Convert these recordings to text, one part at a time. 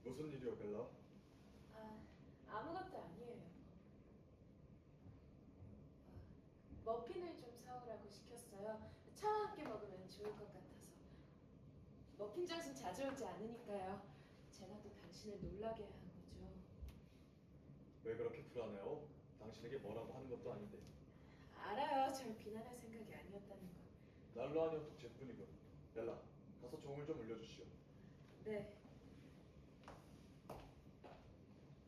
무슨 일이야, 벨라? 아무것도 아니에요. 머핀을 좀 사오라고 시켰어요. 차와 함께 먹으면 좋을 것 같아서. 머핀 장은 자주 오지 않으니까요. 제가 또 당신을 놀라게 한 거죠. 왜 그렇게 불안해요? 당신에게 뭐라고 하는 것도 아닌데. 알아요. 절 비난할 생각이 아니었다는 거. 날로 하니 어떡제뿐이군. 벨라, 가서 종을 좀 울려주시오. 네.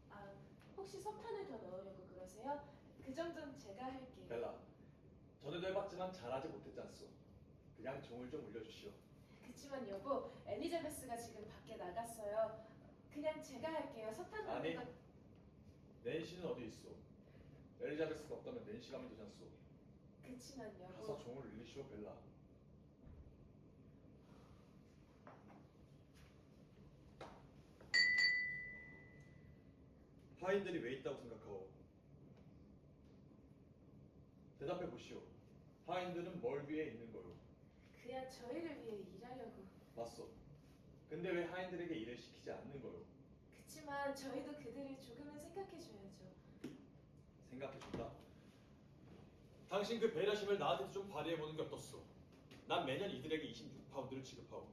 아, 혹시 석탄을 더 넣으려고 그러세요? 그 정도는 제가 할게요. 벨라, 전에도 해봤지만 잘하지 못했지 않소. 그냥 종을 좀 울려주시오. 그치만 여보, 엘리자베스가 지금 밖에 나갔어요. 그냥 제가 할게요. 석탄 아니, 넣는 거. 낸시는 어디 있소? 엘리자베스가 없다면 낸시가 하면 되지 않소? 그치만 여보. 가서 종을 울리시오, 벨라. 하인들이 왜 있다고 생각하오? 대답해 보시오. 하인들은 뭘 위해 있는 거요? 그야 저희를 위해 일하려고. 맞소. 근데 왜 하인들에게 일을 시키지 않는 거요? 그치만 저희도 그들을 조금은 생각해줘야죠. 생각해준다. 당신 그 배려심을 나한테도 좀 발휘해보는 게 어떻소? 난 매년 이들에게 26파운드를 지급하고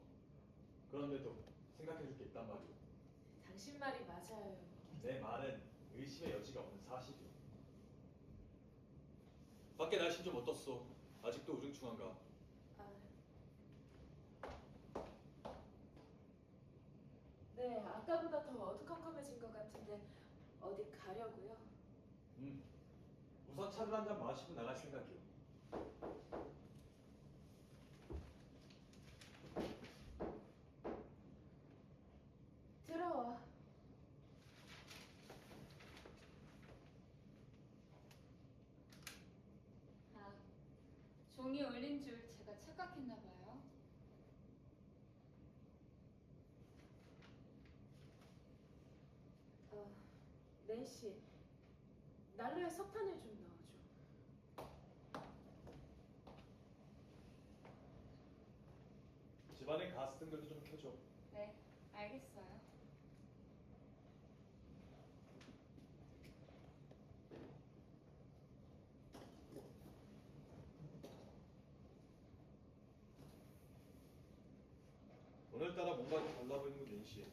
그런데도 생각해줄 게 있단 말이오. 당신 말이 맞아요. 내 말은 의심의 여지가 없는 사실이오. 밖에 날씨 좀 어떻소? 아직도 우중충한가? 아, 네, 아까보다 더 어두컴컴해진 것 같은데 어디 가려고요? 우선 차를 한 잔 마시고 나갈 생각이오. 들어와. 아, 종이 울린 줄 제가 착각했나 봐요. 낸시, 난로에 석탄을 좀 넣어줘. 집안에 가스 등들도 좀 켜줘. 네, 알겠어요. 오늘따라 뭔가 좀 달라 보이는 건 낸시.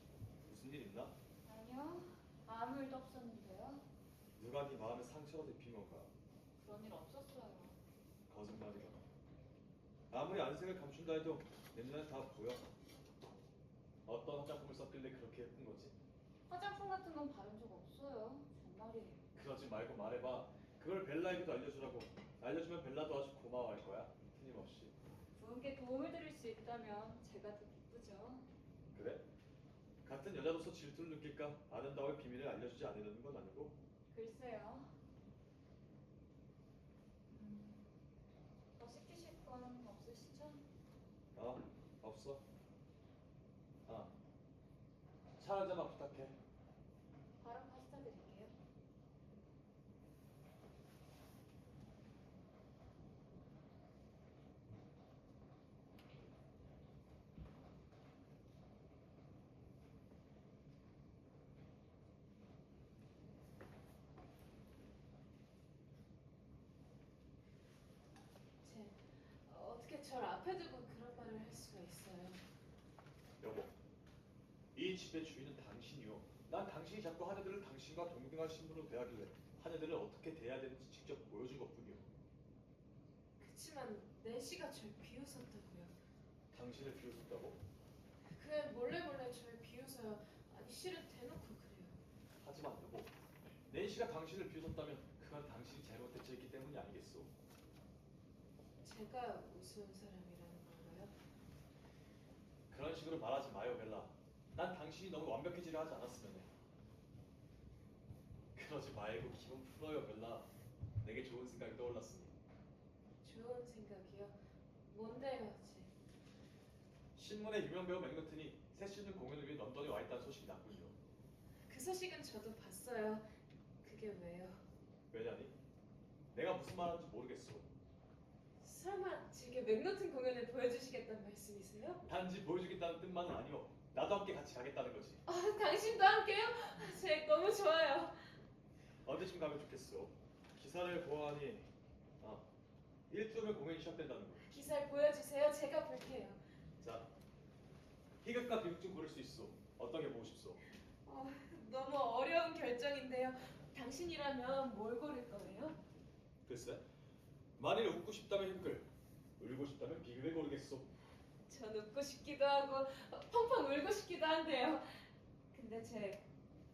무슨 일 있나? 아니요, 아무 일도 없었는데요. 누가 네 마음에 상처가 입힌 건가? 그런 일 없었어요. 거짓말이잖아. 아무리 안색을 감춘다 해도 내 눈엔 다 보여. 어떤 화장품을 썼길래 그렇게 예쁜 거지? 화장품 같은 건 바른 적 없어요. 정말이에요. 그러지 말고 말해봐. 그걸 벨라에게도 알려주라고. 알려주면 벨라도 아주 고마워할 거야. 틀림없이. 부은께 도움을 드릴 수 있다면 제가 더 기쁘죠. 그래? 같은 여자로서 질투를 느낄까 아름다워의 비밀을 알려주지 않으려는 건 아니고. 글쎄요. 더 시키실 건 없으시죠? 없어. 차 한 잔만 부탁해. 바로 파스타 드릴게요. 어떻게 절 앞에 두고 그런 말을 할 수가 있어요? 여보, 이 집의 주인은 당신이요. 난 당신이 자꾸 하녀들을 당신과 동등한 신분으로 대하길래 하녀들을 어떻게 대해야 되는지 직접 보여준 것뿐이요. 그치만 낸시가 절 비웃었다고요. 당신을 비웃었다고? 그냥 몰래 절 비웃어요. 아니 실은 대놓고 그래요. 하지만 여보, 낸시가 당신을 비웃었다면 그건 당신이 잘못했기 때문이 아니겠소? 제가 우스운 사람이라는 건가요? 그런 식으로 말하지 마요, 벨라. 난 당신이 너무 완벽해지려 하지 않았으면 해. 그러지 말고 기분 풀어요, 벨라. 내게 좋은 생각이 떠올랐으니. 좋은 생각이요? 뭔데요, 제? 신문에 유명 배우 맥너튼이 새 시즌 공연을 위해 런던에 와 있다는 소식이 났군요. 그 소식은 저도 봤어요. 그게 왜요? 왜냐니? 내가 무슨 말하는지 모르겠어. 설마 제게 맥노튼 공연을 보여주시겠다는 말씀이세요? 단지 보여주겠다는 뜻만은 아니오. 나도 함께 같이 가겠다는 거지. 당신도 함께요? 너무 좋아요. 언제쯤 가면 좋겠어. 기사를 보아하니 일주면 공연이 시작된다는 거. 기사를 보여주세요. 제가 볼게요. 자, 희극과 비극 중 고를 수 있어. 어떤 게 보고 싶소? 너무 어려운 결정인데요. 당신이라면 뭘 고를 거예요? 글쎄, 만일 웃고 싶다면 희극을, 울고 싶다면 비극을 고르겠소. 전 웃고 싶기도 하고 펑펑 울고 싶기도 한데요. 근데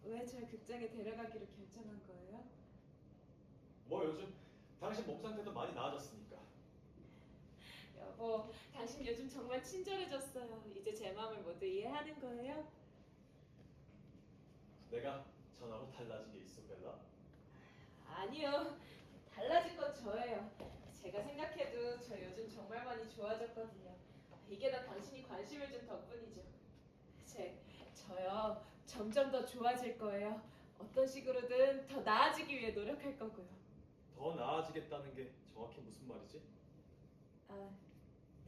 왜 절 극장에 데려가기로 결정한 거예요? 뭐 요즘 당신 몸 상태도 많이 나아졌으니까. 여보, 당신 요즘 정말 친절해졌어요. 이제 제 마음을 모두 이해하는 거예요? 내가 전하고 달라진 게 있어, 벨라? 아니요. 달라진 건 저예요. 제가 생각해도 저 요즘 정말 많이 좋아졌거든요. 이게 다 당신이 관심을 준 덕분이죠. 저요. 점점 더 좋아질 거예요. 어떤 식으로든 더 나아지기 위해 노력할 거고요. 더 나아지겠다는 게 정확히 무슨 말이지?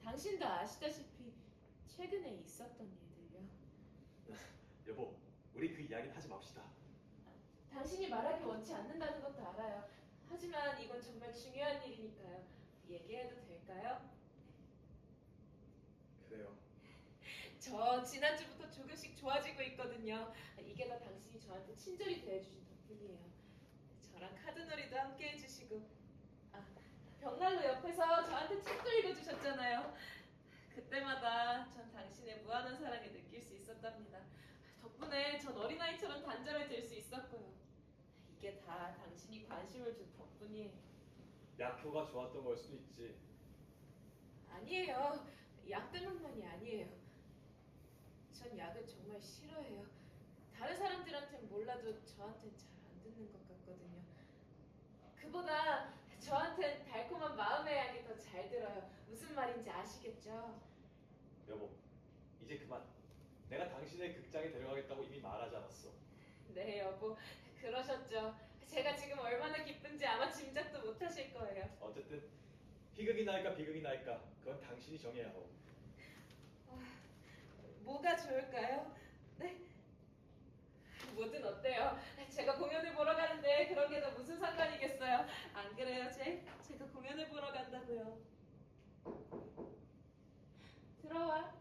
당신도 아시다시피 최근에 있었던 일들요. 여보, 우리 그 이야기는 하지 맙시다. 당신이 말하기 원치 않는다는 것도 알아요. 하지만 이건 정말 중요한 일이니까요. 얘기해도 될까요? 그래요. 저 지난주부터 조금씩 좋아지고 있거든요. 이게 다 당신이 저한테 친절히 대해주신 덕분이에요. 저랑 카드놀이도 함께 해주시고 벽난로 옆에서 저한테 책도 읽어주셨잖아요. 그때마다 전 당신의 무한한 사랑을 느낄 수 있었답니다. 덕분에 전 어린아이처럼 단잠을 들 수 있었고요. 이게 다 당신이 관심을 준 덕분이에요. 약효가 좋았던 걸 수도 있지. 아니에요. 약 때문만이 아니에요. 전 약을 정말 싫어해요. 다른 사람들한텐 몰라도 저한텐 잘 안 듣는 것 같거든요. 그보다 저한텐 달콤한 마음의 약이 더 잘 들어요. 무슨 말인지 아시겠죠? 여보, 이제 그만. 내가 당신을 극장에 데려가겠다고 이미 말하지 않았어. 네, 여보. 그러셨죠. 제가 지금 얼마나 기쁜지 아마 짐작도 못 하실 거예요. 어쨌든 희극이 나을까 비극이 나을까 그건 당신이 정해야 하고. 뭐가 좋을까요? 네? 뭐든 어때요? 제가 공연을 보러 가는데 그런 게 다 무슨 상관이겠어요? 안 그래요, 제가 공연을 보러 간다고요. 들어와.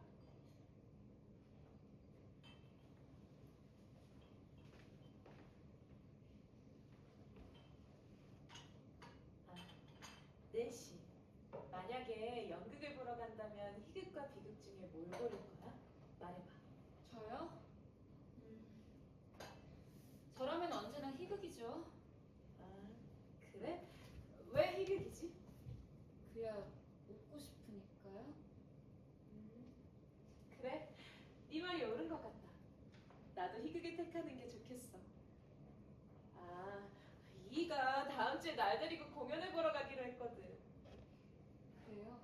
낸시, 만약에 연극을 보러 간다면 희극과 비극 중에 뭘 고를 거야? 말해봐. 저요? 저라면 언제나 희극이죠. 그래? 왜 희극이지? 그야 웃고 싶으니까요. 그래? 네 말이 옳은 것 같다. 나도 희극을 택하는 게 좋겠어. 이가 다음 주에 날 데리고 공연을 보러 가기로 했거든. 그래요?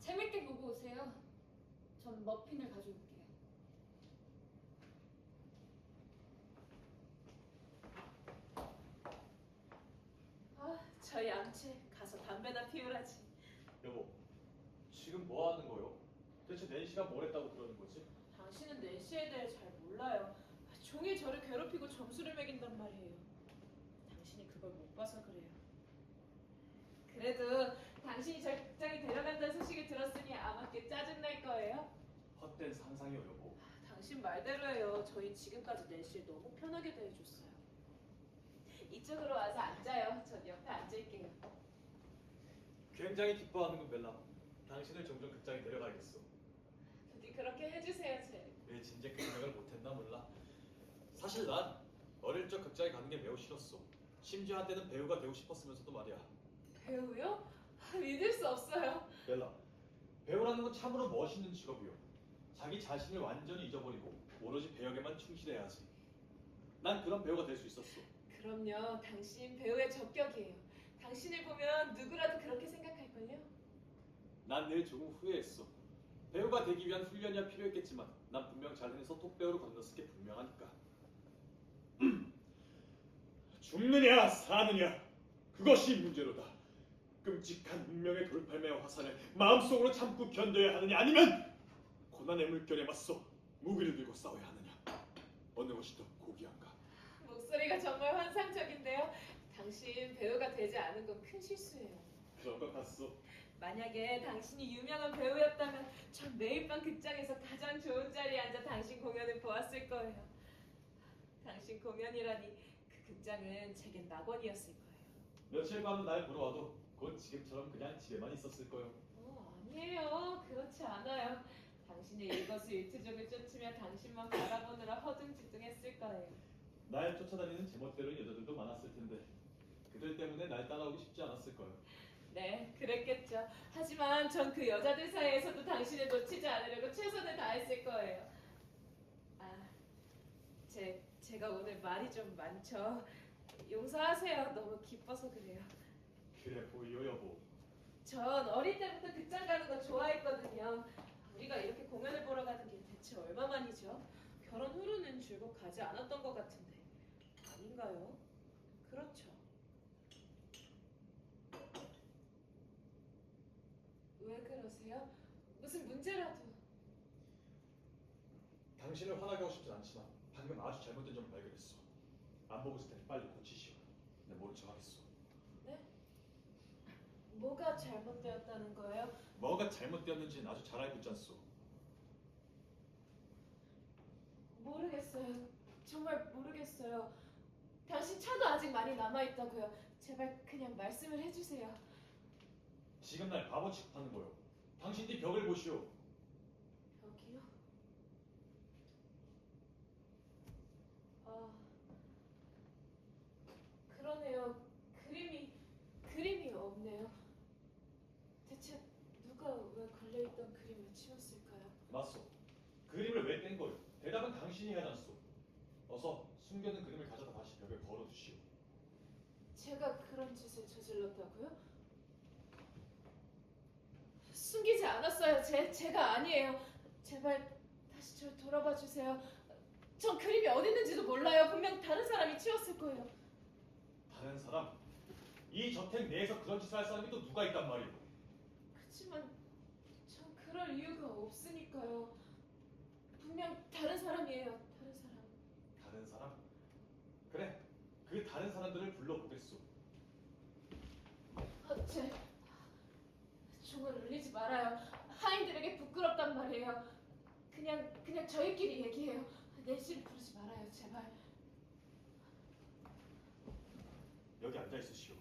재밌게 보고 오세요. 전 머핀을 가져올게요. 저 양치 가서 담배나 피우라지. 여보, 지금 뭐 하는 거요? 대체 낸시가 뭘 했다고 그러는 거지? 당신은 낸시에 대해 잘 몰라요. 종일 저를 괴롭히고 점수를 매긴단 말이에요. 당신이 그걸 못 봐서 그래요. 그래도 당신이 절 극장에 데려간다는 소식을 들었으니 아마 꽤 짜증날 거예요. 헛된 상상이요, 여보. 당신 말대로예요. 저희 지금까지 낸시를 너무 편하게 대해줬어요. 이쪽으로 와서 앉아요. 전 옆에 앉을게요. 굉장히 기뻐하는군, 벨라. 당신을 종종 극장에 데려가야겠어. 부디 그렇게 해주세요, 왜 진작 그 생각을 못했나 몰라. 사실 난 어릴 적 극장에 가는 게 매우 싫었어. 심지어 한때는 배우가 되고 싶었으면서도 말이야. 배우요? 믿을 수 없어요. 벨라, 배우라는 건 참으로 멋있는 직업이요. 자기 자신을 완전히 잊어버리고 오로지 배역에만 충실해야 하지. 난 그런 배우가 될 수 있었어. 그럼요. 당신 배우의 적격이에요. 당신을 보면 누구라도 그렇게 생각할걸요? 난 늘 조금 후회했어. 배우가 되기 위한 훈련이야 필요했겠지만 난 분명 잘 해서 톱배우로 건넜을 게 분명하니까. 죽느냐 사느냐 그것이 문제로다. 끔찍한 운명의 돌팔매와 화살을 마음속으로 참고 견뎌야 하느냐 아니면 천만의 물결에 맞서 무기를 들고 싸워야 하느냐? 어느 것이 더 고귀한가? 목소리가 정말 환상적인데요. 당신 배우가 되지 않은 건 큰 실수예요. 그런 것 같소. 만약에 당신이 유명한 배우였다면 전 매일 밤 극장에서 가장 좋은 자리에 앉아 당신 공연을 보았을 거예요. 당신 공연이라니 그 극장은 제겐 낙원이었을 거예요. 며칠 밤 날 보러 와도 곧 지금처럼 그냥 집에만 있었을 거요. 아니에요. 그렇지 않아요. 당신의 일거수일투족을 쫓으며 당신만 바라보느라 허둥지둥했을 거예요. 날 쫓아다니는 제멋대로인 여자들도 많았을 텐데 그들 때문에 날 따라오기 쉽지 않았을 거요. 네, 그랬겠죠. 하지만 전 그 여자들 사이에서도 당신을 놓치지 않으려고 최선을 다했을 거예요. 아, 제가 오늘 말이 좀 많죠. 용서하세요. 너무 기뻐서 그래요. 그래 보이요 여보. 전 어릴 때부터 극장 가는 거 좋아했거든요. 우리가 이렇게 공연을 보러 가는 게 대체 얼마만이죠? 결혼 후로는 줄곧 가지 않았던 것 같은데 아닌가요? 그렇죠. 왜 그러세요? 무슨 문제라도. 당신을 화나게 하고 싶진 않지만 방금 아주 잘못된 점을 발견했어. 안 보고 있을 테니 빨리 고치시오. 내 모른 척 하겠소. 네? 뭐가 잘못되었다는 거예요? 뭐가 잘못되었는지는 아주 잘 알고 있지 않소. 모르겠어요. 정말 모르겠어요. 당신 차도 아직 많이 남아있다고요. 제발 그냥 말씀을 해주세요. 지금 날 바보 취급하는 거요. 당신 뒤 벽을 보시오. 여기요? 아, 그러네요. 그림이 없네요. 대체 누가 왜 걸려있던 그림을 치웠을까요? 맞소. 그림을 왜 뺀 거요? 대답은 당신이 해야 않소. 어서 숨겨둔 그림을 가져다 다시 벽에 걸어두시오. 제가 그런 짓을 저질렀다고요? 숨기지 않았어요. 제가 아니에요. 제발 다시 절 돌아봐 주세요. 전 그림이 어디 있는지도 몰라요. 분명 다른 사람이 치웠을 거예요. 다른 사람? 이 저택 내에서 그런 짓을 할 사람이 또 누가 있단 말이오. 그렇지만 전 그럴 이유가 없으니까요. 분명 다른 사람이에요. 다른 사람. 다른 사람? 그래, 그 다른 사람들을 불러보겠소. 제 종을 울리지 말아요. 하인들에게 부끄럽단 말이에요. 그냥 저희끼리 얘기해요. 내실 부르지 말아요, 제발. 여기 앉아 있으시오.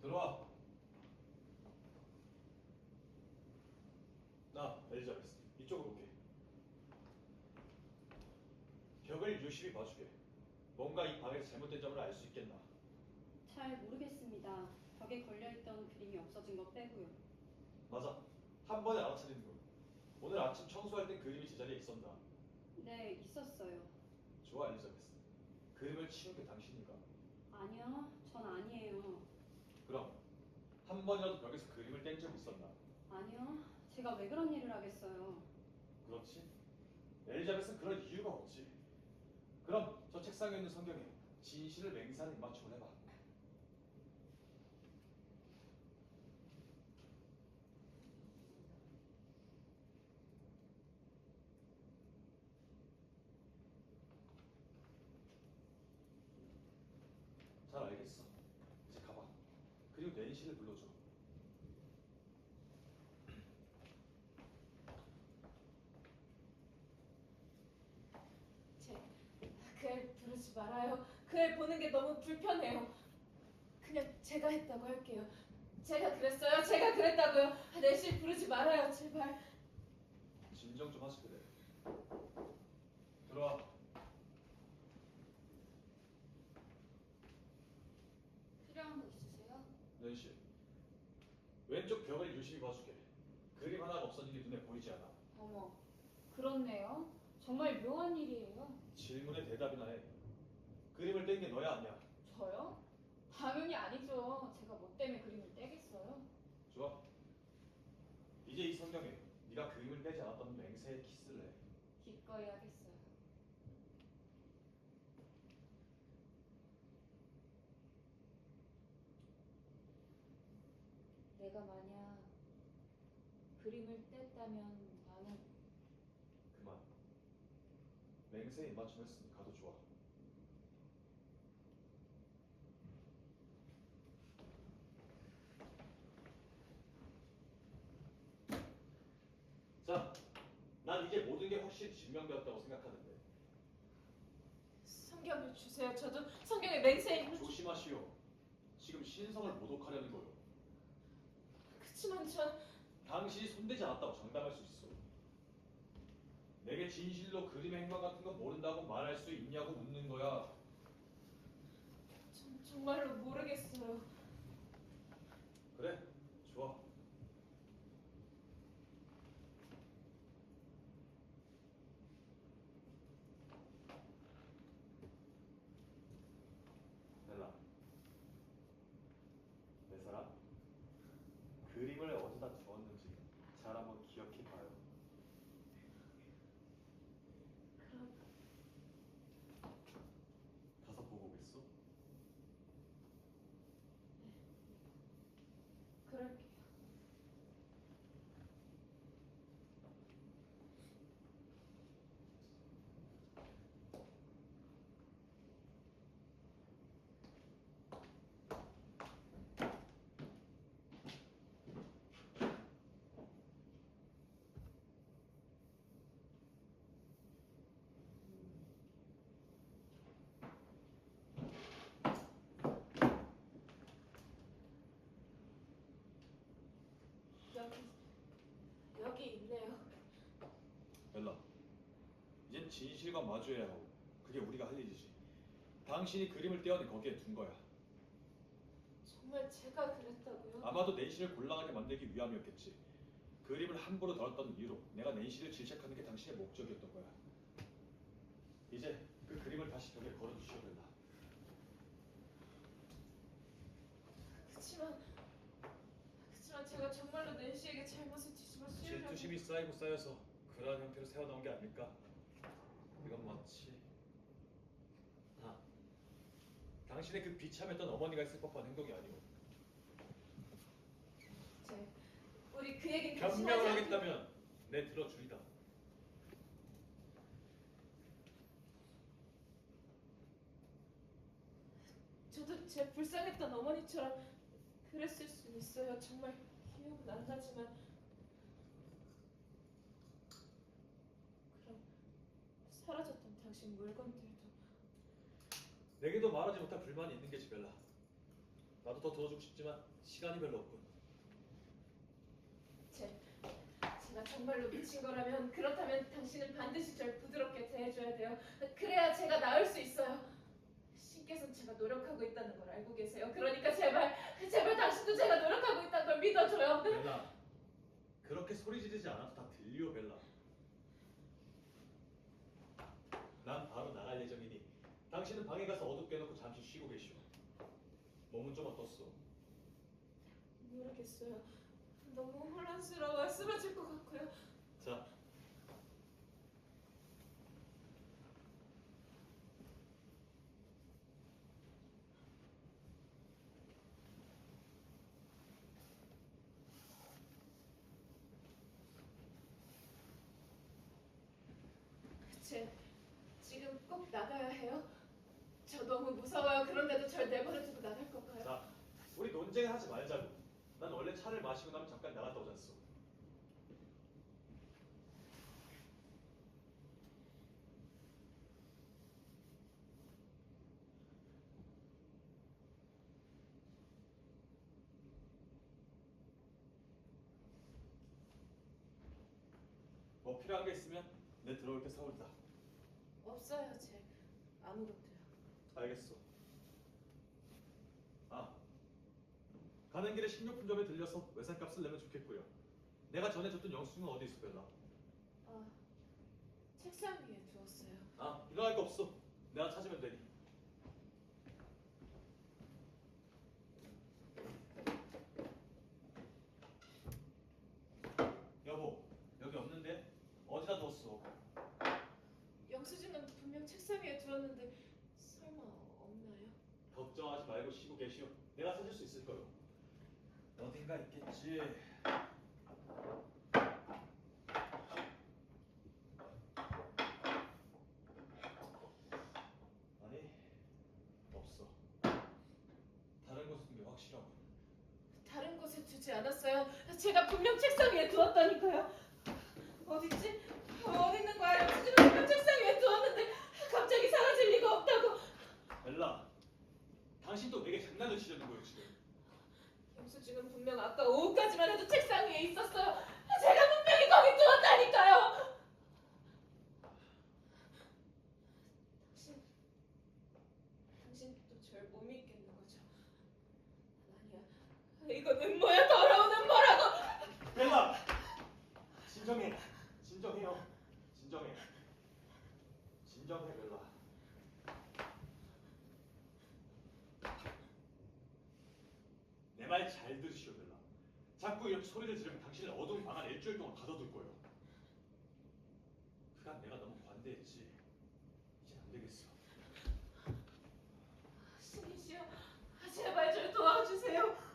들어와. 나 엘리자베스, 이쪽으로 올게. 벽을 유심히 봐주게. 뭔가 이 방에서 잘못된 점을 알 수 있겠나? 잘 모르겠습니다. 벽에 걸려있던 그림이 없어진 것 빼고요. 맞아. 한 번에 알아차리는 거. 오늘 아침 청소할 땐 그림이 제자리에 있었나? 네, 있었어요. 좋아, 엘리자베스. 그림을 치운 게 당신인가? 아니요, 전 아니에요. 그럼 한 번이라도 벽에서 그림을 뗀 적 있었나? 아니요, 제가 왜 그런 일을 하겠어요. 그렇지. 엘리자베스는 그럴 이유가 없지. 그럼 저 책상에 있는 성경에 진실을 맹세하는 입맞춤을 해봐. 잘 알겠어. 이제 가봐. 그리고 낸시를 불러줘. 그 애 부르지 말아요. 그 애 보는 게 너무 불편해요. 그냥 제가 했다고 할게요. 제가 그랬어요. 제가 그랬다고요. 내실 부르지 말아요, 제발. 진정 좀 하시 그래. 들어와. 필요한 거 있으세요? 낸시. 왼쪽 벽을 유심히 봐주게. 그림 하나가 없어진 게 눈에 보이지 않아. 어머, 그렇네요. 정말 묘한 일이에요. 질문에 대답이나 해. 그림을 뗀 게 너야 아니야? 저요? 당연히 아니죠. 제가 뭐 때문에 그림을 떼겠어요? 좋아. 이제 이 성경에 네가 그림을 떼지 않았던 맹세의 키스를 해. 기꺼이 하겠어요. 내가 만약 그림을 뗐다면 나는 그만. 맹세에 입맞춤했으니 가도 좋아. 자, 난 이제 모든 게 확실히 증명되었다고 생각하는데 성경을 주세요. 저도 성경에 맹세에 있는. 조심하시오. 지금 신성을 모독하려는 거요. 그치만 전 당신이 손대지 않았다고 장담할 수 있어. 내게 진실로 그림의 행방 같은 거 모른다고 말할 수 있냐고 묻는 거야. 정말로 모르겠어요. 그래, 좋아. 벨라, 내 사람, 그림을 어디다 두었는지 잘 한번 기억해 봐요. 그럼 가서 보고 오겠어? 그럴게요. 여기 있네요. 벨라, 이젠 진실과 마주해야 하고 그게 우리가 할 일이지. 당신이 그림을 떼어내 거기에 둔 거야. 정말 제가 그랬다고요? 아마도 낸시를 곤란하게 만들기 위함이었겠지. 그림을 함부로 다뤘던 이유로 내가 낸시를 질책하는 게 당신의 목적이었던 거야. 이제 그 그림을 다시 벽에 걸어두시오, 벨라. 그치만 제가 정말로 낸시에게 잘못을 뒤집어 씌우려고. 질투심이 쌓이고 쌓여서 그러한 형태로 새어나온 게 아닐까? 이건 마치 당신의 그 비참했던 어머니가 했을 법한 행동이 아니오. 우리 그 얘기 변명을 하겠다면 내 들어주리다. 저도 제 불쌍했던 어머니처럼 그랬을 수 있어요. 정말 기억은 안 나지만. 그럼 사라졌던 당신 물건들도. 내게도 말하지 못할 불만이 있는 게 지벨라. 나도 더 도와주고 싶지만 시간이 별로 없군. 제가 정말로 미친 거라면, 그렇다면 당신은 반드시 절 부드럽게 대해줘야 돼요. 그래야 제가 나을 수 있어요. 신께서는 제가 노력하고 있다는 걸 알고 계세요. 그러니까 제발 당신도 제가 노력하고 있다는 걸 믿어줘요. 벨라, 그렇게 소리 지르지 않아도 다 들려, 벨라. 난 바로 나갈 예정이니 당신은 방에 가서 어둡게 해놓고 잠시 쉬고 계시오. 몸은 좀 어떻소? 모르겠어요. 너무 혼란스러워. 쓰러질 것 같고요. 자, 지금 꼭 나가야 해요? 저 너무 무서워요. 그런데도 절 내버려두고 나갈 건가요? 자, 우리 논쟁을 하지 말자고. 난 원래 차를 마시고 나면 잠깐 나갔다 오잖소. 뭐 필요한 게 있으면 내 들어올 때 사오리다. 없어요, 아무것도요. 알겠어. 가는 길에 식료품점에 들려서 외상값을 내면 좋겠고요. 내가 전에 줬던 영수증은 어디 있어, 벨라? 책상 위에 두었어요. 이거 할 거 없어. 내가 찾으면 되니. 여보, 여기 없는데? 어디다 뒀어? 영수증은 분명 책상 위에 두었는데 설마 없나요? 걱정하지 말고 쉬고 계시오. 내가 찾을 수 있을 거요. 어딘가 있겠지. 아니, 없어. 다른 곳에 둔 게 확실하고. 다른 곳에 두지 않았어요. 제가 분명 책상 위에 두었다니까요. 어딨지? 어디 있는 거야? 영수증은 분명 책상 위에 두었는데 갑자기 사라질 리가 없다고. 벨라, 당신 또 내게 장난을 치려는 거예요 지금. 영수증은 분명 아까 오후까지만 해도 책상 위에 있었어요. 제가 분명히 거기 두었다니까요. 당신도 절 못 믿겠는 거죠? 아니야. 이건 음모야. 더러운 음모라고. 벨라, 진정해. 진정해요. 진정해. 진정해 벨라. 내 말 잘 들으시오 벨라. 자꾸 이렇게 소리를 지르면 당신을 어두운 방 안에 일주일 동안 가둬둘 거예요. 그간 내가 너무 관대했지. 이젠 안 되겠어. 신이시여, 제발 절 도와주세요.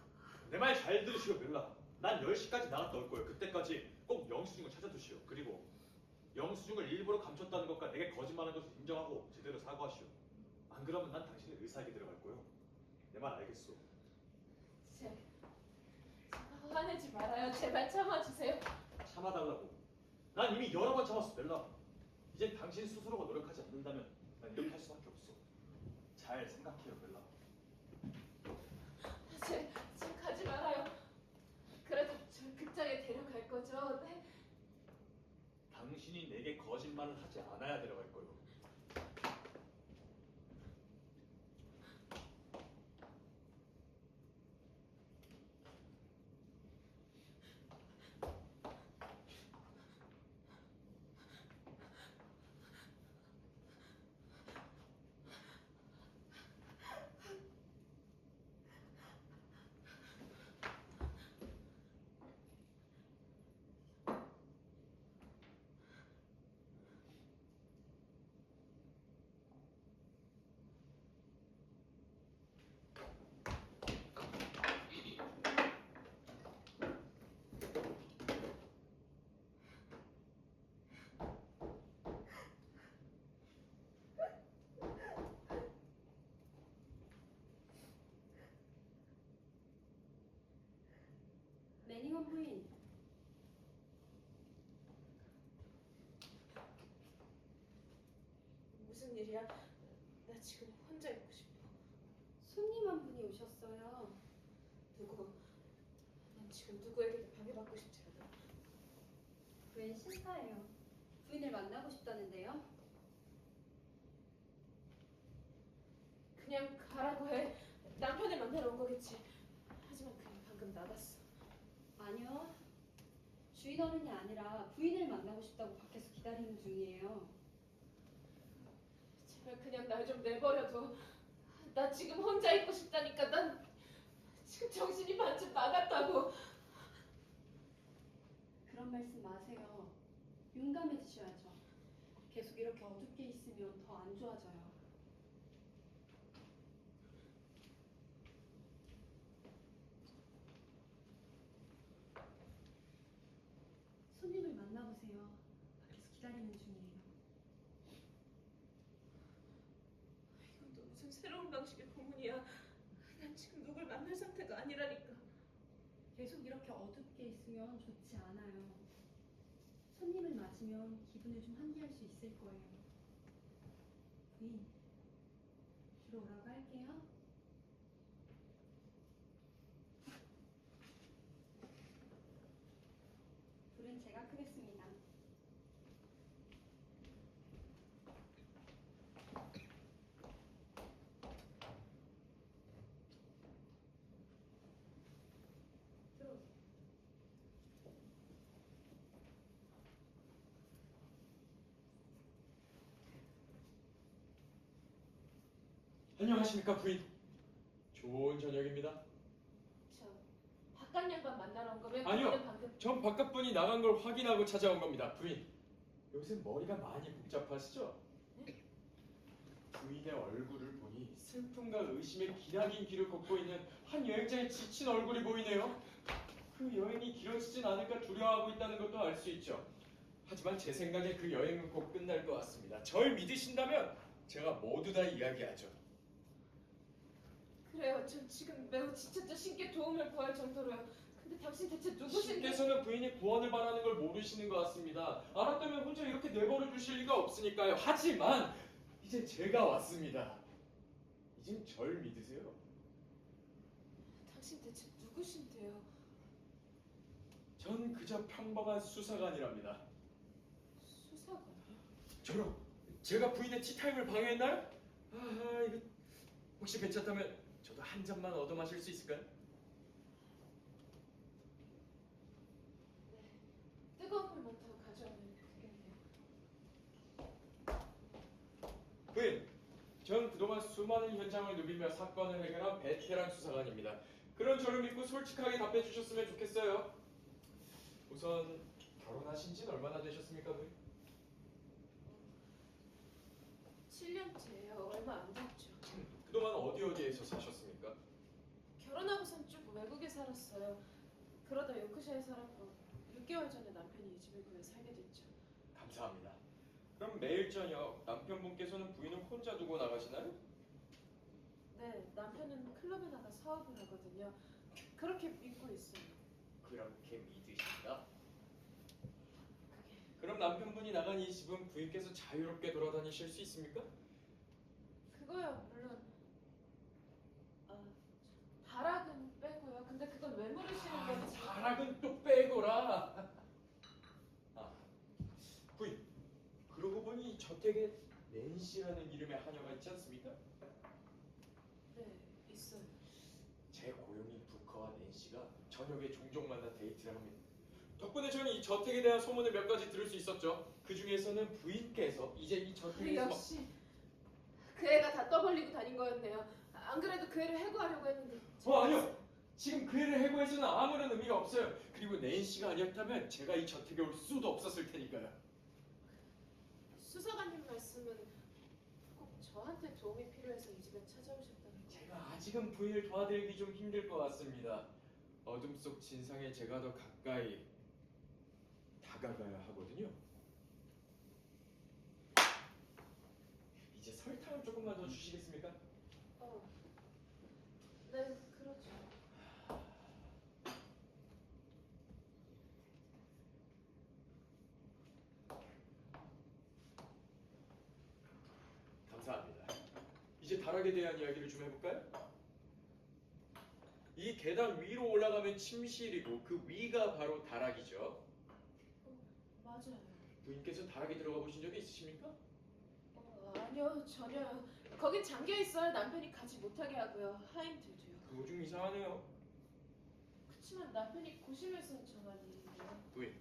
내 말 잘 들으시오 벨라. 난 10시까지 나갔다 올 거예요. 그때까지 꼭 영수증을 찾아두시오. 그리고 영수증을 일부러 감췄다는 것과 내게 거짓말한 것을 인정하고 제대로 사과하시오. 안 그러면 난 당신의 의사에게 들어갈 거예요. 내 말 알겠소? 제발 화내지 말아요. 제발 참아주세요. 참아달라고. 난 이미 여러 번 참았어 벨라. 이젠 당신 스스로가 노력하지 않는다면 난 이렇게 할 수밖에 없어. 잘 생각해요 벨라. 제발 가지 말아요. 그래도 절 극장에 데려갈 거죠? 네? 당신이 내게 거짓말을 하지 않아야 데려갈 거요. 매닝엄 부인, 무슨 일이야? 나 지금 혼자 있고 싶어. 손님 한 분이 오셨어요. 누구? 난 지금 누구에게도 방해받고 싶지 않아. 웬 신사예요. 부인을 만나고 싶다는데요. 그냥 가라고 해. 남편을 만나러 온 거겠지. 하지만 그냥 방금 나갔어. 아니요. 주인 어른이 아니라 부인을 만나고 싶다고 밖에서 기다리는 중이에요. 제발 그냥 날 좀 내버려둬. 나 지금 혼자 있고 싶다니까. 난 지금 정신이 반쯤 나갔다고. 그런 말씀 마세요. 용감해지셔야죠. 계속 이렇게 어둡게 있으면 더 안 좋아져요. 손님을 만나보세요. 밖에서 기다리는 중이에요. 이건 또 무슨 새로운 방식의 고문이야. 난 지금 누굴 만날 상태가 아니라니까. 계속 이렇게 어둡게 있으면 좋지 않아요. 손님을 맞으면 기분을 좀 환기할 수 있을 거예요. 부인, 들어오라고 할게요. 불은 제가 끄겠습니다. 들어오세요. 안녕하십니까 부인. 좋은 저녁입니다. 저 바깥 양반 만나러 온 거면 아니요. 그거는 방금 전 바깥분이 나간 걸 확인하고 찾아온 겁니다. 부인. 요새 머리가 많이 복잡하시죠? 부인의 얼굴을 보니 슬픔과 의심의 기나긴 길을 걷고 있는 한 여행자의 지친 얼굴이 보이네요. 그 여행이 길어지진 않을까 두려워하고 있다는 것도 알 수 있죠. 하지만 제 생각에 그 여행은 곧 끝날 것 같습니다. 절 믿으신다면 제가 모두 다 이야기하죠. 그래요. 전 지금 매우 지쳤죠. 신께 도움을 구할 정도로요. 근데 당신 대체 누구신데? 신께서는 부인이 구원을 바라는 걸 모르시는 것 같습니다. 알았다면 혼자 이렇게 내버려 두실 리가 없으니까요. 하지만 이제 제가 왔습니다. 이젠 절 믿으세요. 당신 대체 누구신데요? 전 그저 평범한 수사관이랍니다. 수사관이요? 저런, 제가 부인의 티타임을 방해했나요? 이거 혹시 괜찮다면 저도 한 잔만 얻어 마실 수 있을까요? 네. 뜨거운 물만 더 가져오면 되겠네요. 부인, 전 그동안 수많은 현장을 누비며 사건을 해결한 베테랑 수사관입니다. 그런 저를 믿고 솔직하게 답해 주셨으면 좋겠어요. 우선 결혼하신 지는 얼마나 되셨습니까, 부인? 7년째예요. 얼마 안 됐죠. 그동안 어디에서 사셨습니까? 결혼하고선 쭉 외국에 살았어요. 그러다 요크셔에 살았고 6개월 전에 남편이 이 집을 구해 살게 됐죠. 감사합니다. 그럼 매일 저녁 남편분께서는 부인을 혼자 두고 나가시나요? 네, 남편은 클럽에 나가 사업을 하거든요. 그렇게 믿고 있어요. 그렇게 믿으신다? 그게 그럼 남편분이 나간 이 집은 부인께서 자유롭게 돌아다니실 수 있습니까? 그거야 물론 다락은 빼고요. 근데 그건 왜 물으시는 건지. 다락은 또 빼고라. 부인, 그러고 보니 이 저택에 낸시라는 이름의 하녀가 있지 않습니까? 네, 있어요. 제 고용인 부커와 낸시가 저녁에 종종 만나 데이트를 합니다. 덕분에 저는 이 저택에 대한 소문을 몇 가지 들을 수 있었죠. 그 중에서는 부인께서 이제 이 저택에서 역시 그 애가 다 떠벌리고 다닌 거였네요. 안 그래도 그 애를 해고하려고 했는데. 아니요. 지금 그 애를 해고해서는 아무런 의미가 없어요. 그리고 낸시가 아니었다면 제가 이 저택에 올 수도 없었을 테니까요. 수사관님 말씀은 꼭 저한테 도움이 필요해서 이 집에 찾아오셨다는 거. 제가 아직은 부인을 도와드리기 좀 힘들 것 같습니다. 어둠 속 진상에 제가 더 가까이 다가가야 하거든요. 이제 설탕을 조금만 더 주시겠습니까? 네, 그렇죠. 감사합니다. 이제 다락에 대한 이야기를 좀 해볼까요? 이 계단 위로 올라가면 침실이고 그 위가 바로 다락이죠. 맞아요. 부인께서 다락에 들어가 보신 적이 있으십니까? 아니요, 전혀요. 거긴 잠겨 있어요. 남편이 가지 못하게 하고요. 하인들도요. 그거 좀 이상하네요. 그치만 남편이 고심해서 정한 일인데요. 부인,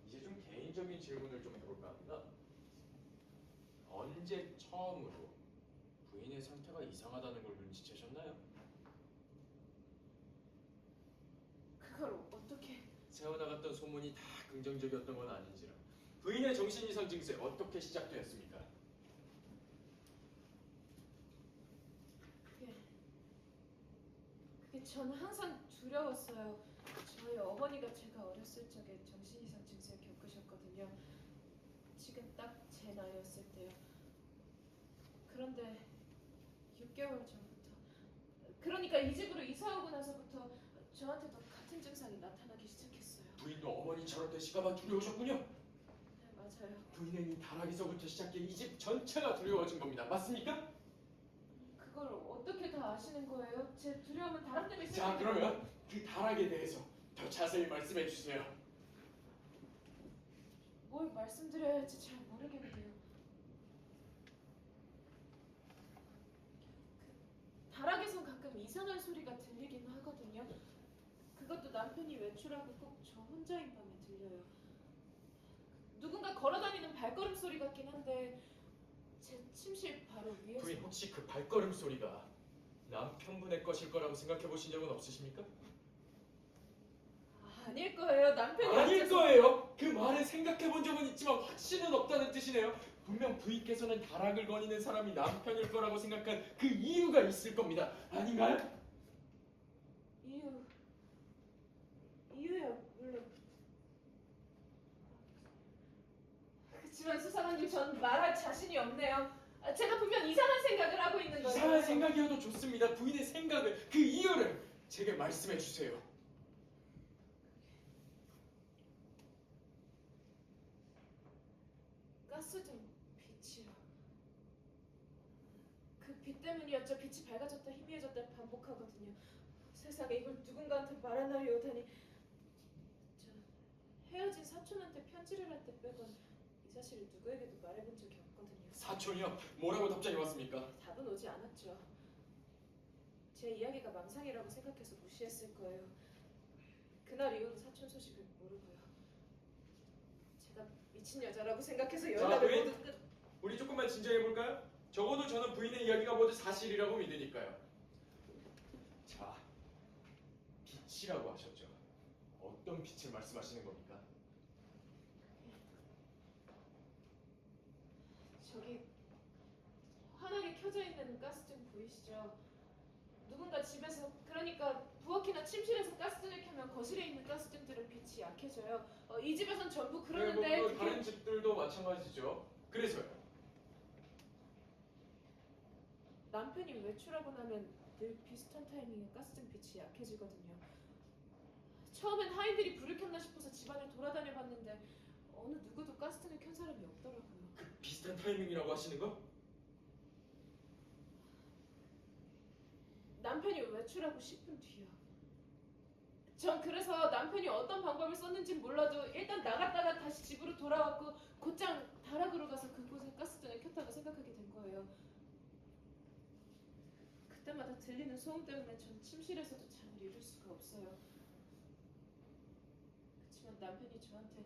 이제 좀 개인적인 질문을 좀 해볼까 합니다. 언제 처음으로 부인의 상태가 이상하다는 걸 눈치채셨나요? 그걸 어떻게? 새어나갔던 소문이 다 긍정적이었던 건 아닌지라. 부인의 정신이상 증세 어떻게 시작되었습니까? 그게 저는 항상 두려웠어요. 저희 어머니가 제가 어렸을 적에 정신이상 증세를 겪으셨거든요. 지금 딱 제 나이였을 때요. 그런데 6개월 전부터, 그러니까 이 집으로 이사 오고 나서부터 저한테도 같은 증상이 나타나기 시작했어요. 부인도 어머니처럼 되실까봐 두려우셨군요. 네, 맞아요. 부인은 이 다락에서부터 시작해 이 집 전체가 두려워진 겁니다. 맞습니까? 그걸 어떻게 다 아시는 거예요? 제 두려움은 다른 때문에 자, 생기는 그러면 그 다락에 대해서 더 자세히 말씀해 주세요. 뭘 말씀드려야 할지 잘 모르겠네요. 다락에선 가끔 이상한 소리가 들리긴 하거든요. 그것도 남편이 외출하고 꼭 저 혼자인 밤에 들려요. 누군가 걸어다니는 발걸음 소리 같긴 한데 제 침실 바로 위에서. 부인 혹시 그 발걸음 소리가 남편분의 것일 거라고 생각해 보신 적은 없으십니까? 아닐 거예요. 남편이 아닐 어째서- 거예요. 그 말을 생각해 본 적은 있지만 확신은 없다는 뜻이네요. 분명 부인께서는 다락을 거니는 사람이 남편일 거라고 생각한 그 이유가 있을 겁니다. 아닌가요? 이유야 물론. 그치만 수사관님, 전 말할 자신이 없네요. 제가 분명 이상한 생각을 하고 있는 거예요. 이상한 생각이어도 좋습니다. 부인의 생각을, 그 이유를 제게 말씀해 주세요. 가스등 빛이요. 그 빛 때문이었죠. 빛이 밝아졌다 희미해졌다 반복하거든요. 세상에, 이걸 누군가한테 말할 날이 오다니. 저 헤어진 사촌한테 편지를 할 때 빼곤 이 사실을 누구에게도 말해본 적이 없거든요. 사촌이요? 뭐라고 답장이 왔습니까? 답은 오지 않았죠. 제 이야기가 망상이라고 생각해서 무시했을 거예요. 그날 이후로 사촌 소식을 모르고요. 제가 미친 여자라고 생각해서 자, 연락을 부인. 모두 끝. 우리 조금만 진지해 볼까요? 적어도 저는 부인의 이야기가 모두 사실이라고 믿으니까요. 자, 빛이라고 하셨죠. 어떤 빛을 말씀하시는 겁니까? 저기 환하게 켜져 있는 가스등 보이시죠? 누군가 집에서, 그러니까 부엌이나 침실에서 가스등을 켜면 거실에 있는 가스등들은 빛이 약해져요. 이 집에선 전부 그러는데 네, 뭐 그게 다른 집들도 마찬가지죠. 그래서요. 남편이 외출하고 나면 늘 비슷한 타이밍에 가스등 빛이 약해지거든요. 처음엔 하인들이 불을 켰나 싶어서 집안을 돌아다녀 봤는데 어느 누구도 가스등을 켠 사람이 없더라고요. 그 비슷한 타이밍이라고 하시는 거? 남편이 외출하고 10분 뒤요. 전 그래서 남편이 어떤 방법을 썼는지 몰라도 일단 나갔다가 다시 집으로 돌아왔고 곧장 다락으로 가서 그곳에 가스등을 켰다고 생각하게 된 거예요. 그때마다 들리는 소음 때문에 전 침실에서도 잠을 이룰 수가 없어요. 그치만 남편이 저한테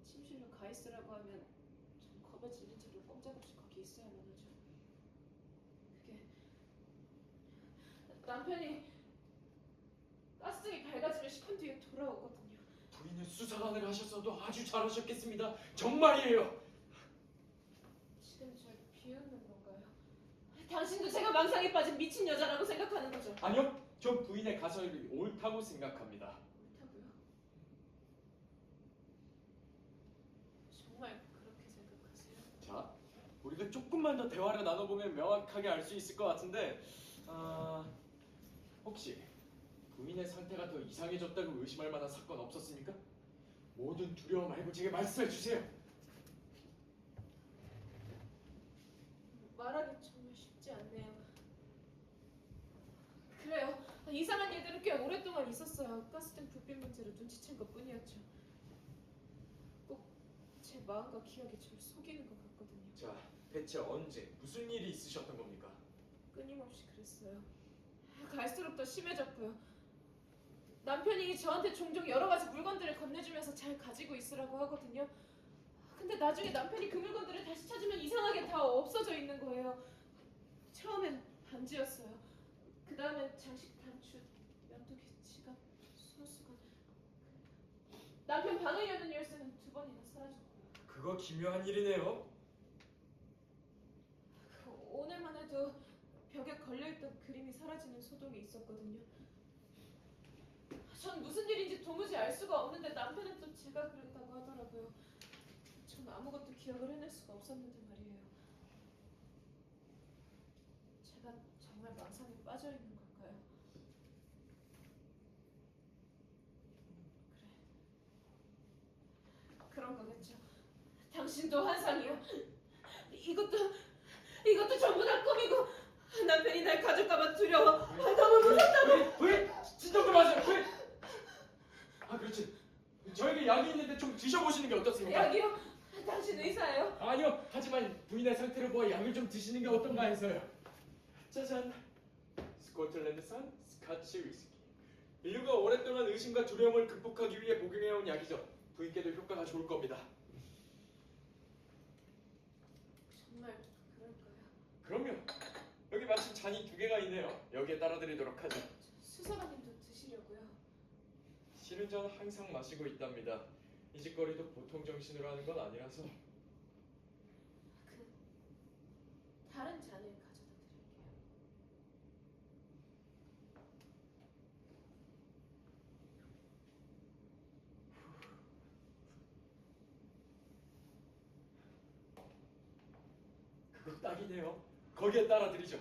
침실로 가 있으라고 하면 전 겁에 질린 채로 꼼짝없이 거기 있어야만 하죠. 그게 남편이 가스등이 밝아지면 10분 뒤에 돌아오거든요. 부인은 수사관을 하셨어도 아주 잘하셨겠습니다. 정말이에요. 지금 절 비웃는 건가요? 당신도 제가 망상에 빠진 미친 여자라고 생각하는 거죠? 아니요, 전 부인의 가설이 옳다고 생각합니다. 옳다고요? 정말 그렇게 생각하세요? 자, 우리가 조금만 더 대화를 나눠보면 명확하게 알 수 있을 것 같은데, 혹시 부인의 상태가 더 이상해졌다고 의심할 만한 사건 없었습니까? 모든 두려움 말고 제게 말씀해 주세요. 말하기 정말 쉽지 않네요. 그래요. 이상한 일들은 꽤 오랫동안 있었어요. 가스등 불빛 문제로 눈치챈 것뿐이었죠. 꼭 제 마음과 기억이 저를 속이는 것 같거든요. 자, 대체 언제 무슨 일이 있으셨던 겁니까? 끊임없이 그랬어요. 갈수록 더 심해졌고요. 남편이 저한테 종종 여러 가지 물건들을 건네주면서 잘 가지고 있으라고 하거든요. 근데 나중에 남편이 그 물건들을 다시 찾으면 이상하게 다 없어져 있는 거예요. 처음엔 반지였어요. 그 다음엔 장식 단추, 면도기, 지갑, 손수건. 남편 방을 여는 열쇠는 2번이나 사라졌고요. 그거 기묘한 일이네요. 오늘만 해도 벽에 걸려있던 그림이 사라지는 소동이 있었거든요. 전 무슨 일인지 도무지 알 수가 없는데 남편은 또 제가 그랬다고 하더라고요. 전 아무것도 기억을 해낼 수가 없었는데 말이에요. 제가 정말 망상에 빠져 있는 걸까요? 그래. 그런 거겠죠. 당신도 환상이야. 이것도 전부 다 꿈이고 남편이 날 가질까봐 두려워. 너무 무섭다고. 부인! 진정 좀 하세요, 부인! 그렇지. 저에게 약이 있는데 좀 드셔보시는 게 어떻습니까? 약이요? 당신 의사예요? 아니요, 하지만 부인의 상태를 보아 약을 좀 드시는 게 어떤가 해서요. 짜잔, 스코틀랜드산 스카치 위스키. 인류가 오랫동안 의심과 두려움을 극복하기 위해 복용해온 약이죠. 부인께도 효과가 좋을 겁니다. 정말 그럴까요? 그럼요. 여기 마침 잔이 2개가 있네요. 여기에 따라드리도록 하죠. 수사관님도 드시려고요. 실은 전 항상 마시고 있답니다. 이 짓거리도 보통 정신으로 하는 건 아니라서. 다른 잔을 가져다 드릴게요. 그거 딱이네요. 거기에 따라 드리죠.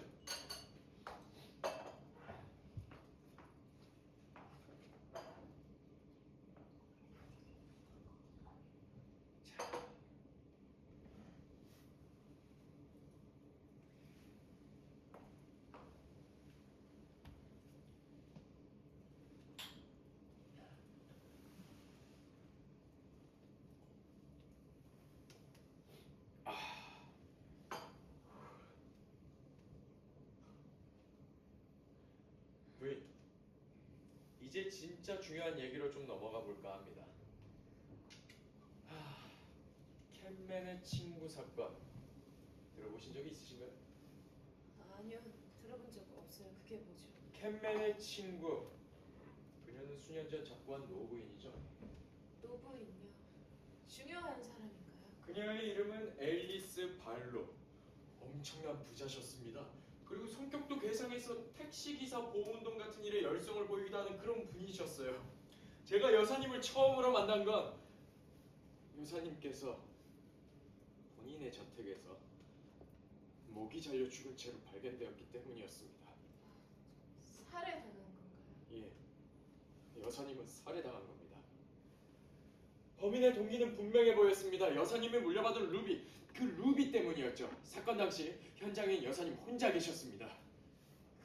부인, 이제 진짜 중요한 얘기로 좀 넘어가 볼까 합니다. 캔맨의 친구 사건 들어보신 적이 있으신가요? 아니요, 들어본 적 없어요. 그게 뭐죠? 캔맨의 친구, 그녀는 수년 전 작고한 노부인이죠. 노부인요? 중요한 사람인가요? 그녀의 이름은 앨리스 발로. 엄청난 부자셨습니다. 그리고 성격도 괴상해서 택시기사 보험운동 같은 일에 열성을 보이기도 하는 그런 분이셨어요. 제가 여사님을 처음으로 만난 건 여사님께서 본인의 저택에서 목이 잘려 죽은 채로 발견되었기 때문이었습니다. 살해당한 건가요? 예, 여사님은 살해당한 겁니다. 범인의 동기는 분명해 보였습니다. 여사님이 물려받은 루비, 그 루비 때문이었죠. 사건 당시 현장엔 여사님 혼자 계셨습니다.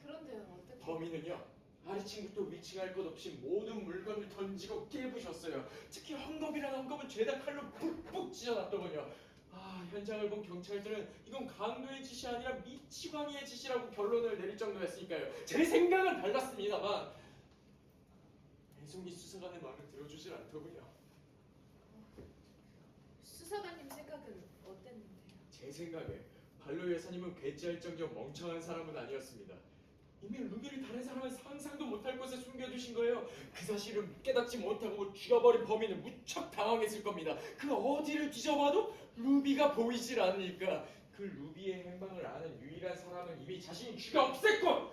그런데요, 어떻게? 범인은요, 아래층부터 위층할 것 없이 모든 물건을 던지고 깨부셨어요. 특히 헝겊이라는 헝겊은 죄다 칼로 푹푹 찢어놨더군요. 현장을 본 경찰들은 이건 강도의 짓이 아니라 미치광이의 짓이라고 결론을 내릴 정도였으니까요. 제 생각은 달랐습니다만 배송기 수사관의 말을 들어주질 않더군요. 수사관님 생각은 어땠는데요? 제 생각에 발로 여사님은 괴짜일 정도로 멍청한 사람은 아니었습니다. 이미 루비를 다른 사람은 상상도 못할 곳에 숨겨두신 거예요. 그 사실을 깨닫지 못하고 죽여버린 범인은 무척 당황했을 겁니다. 그 어디를 뒤져봐도 루비가 보이질 않으니까 그 루비의 행방을 아는 유일한 사람은 이미 자신이 죽여 없앴고,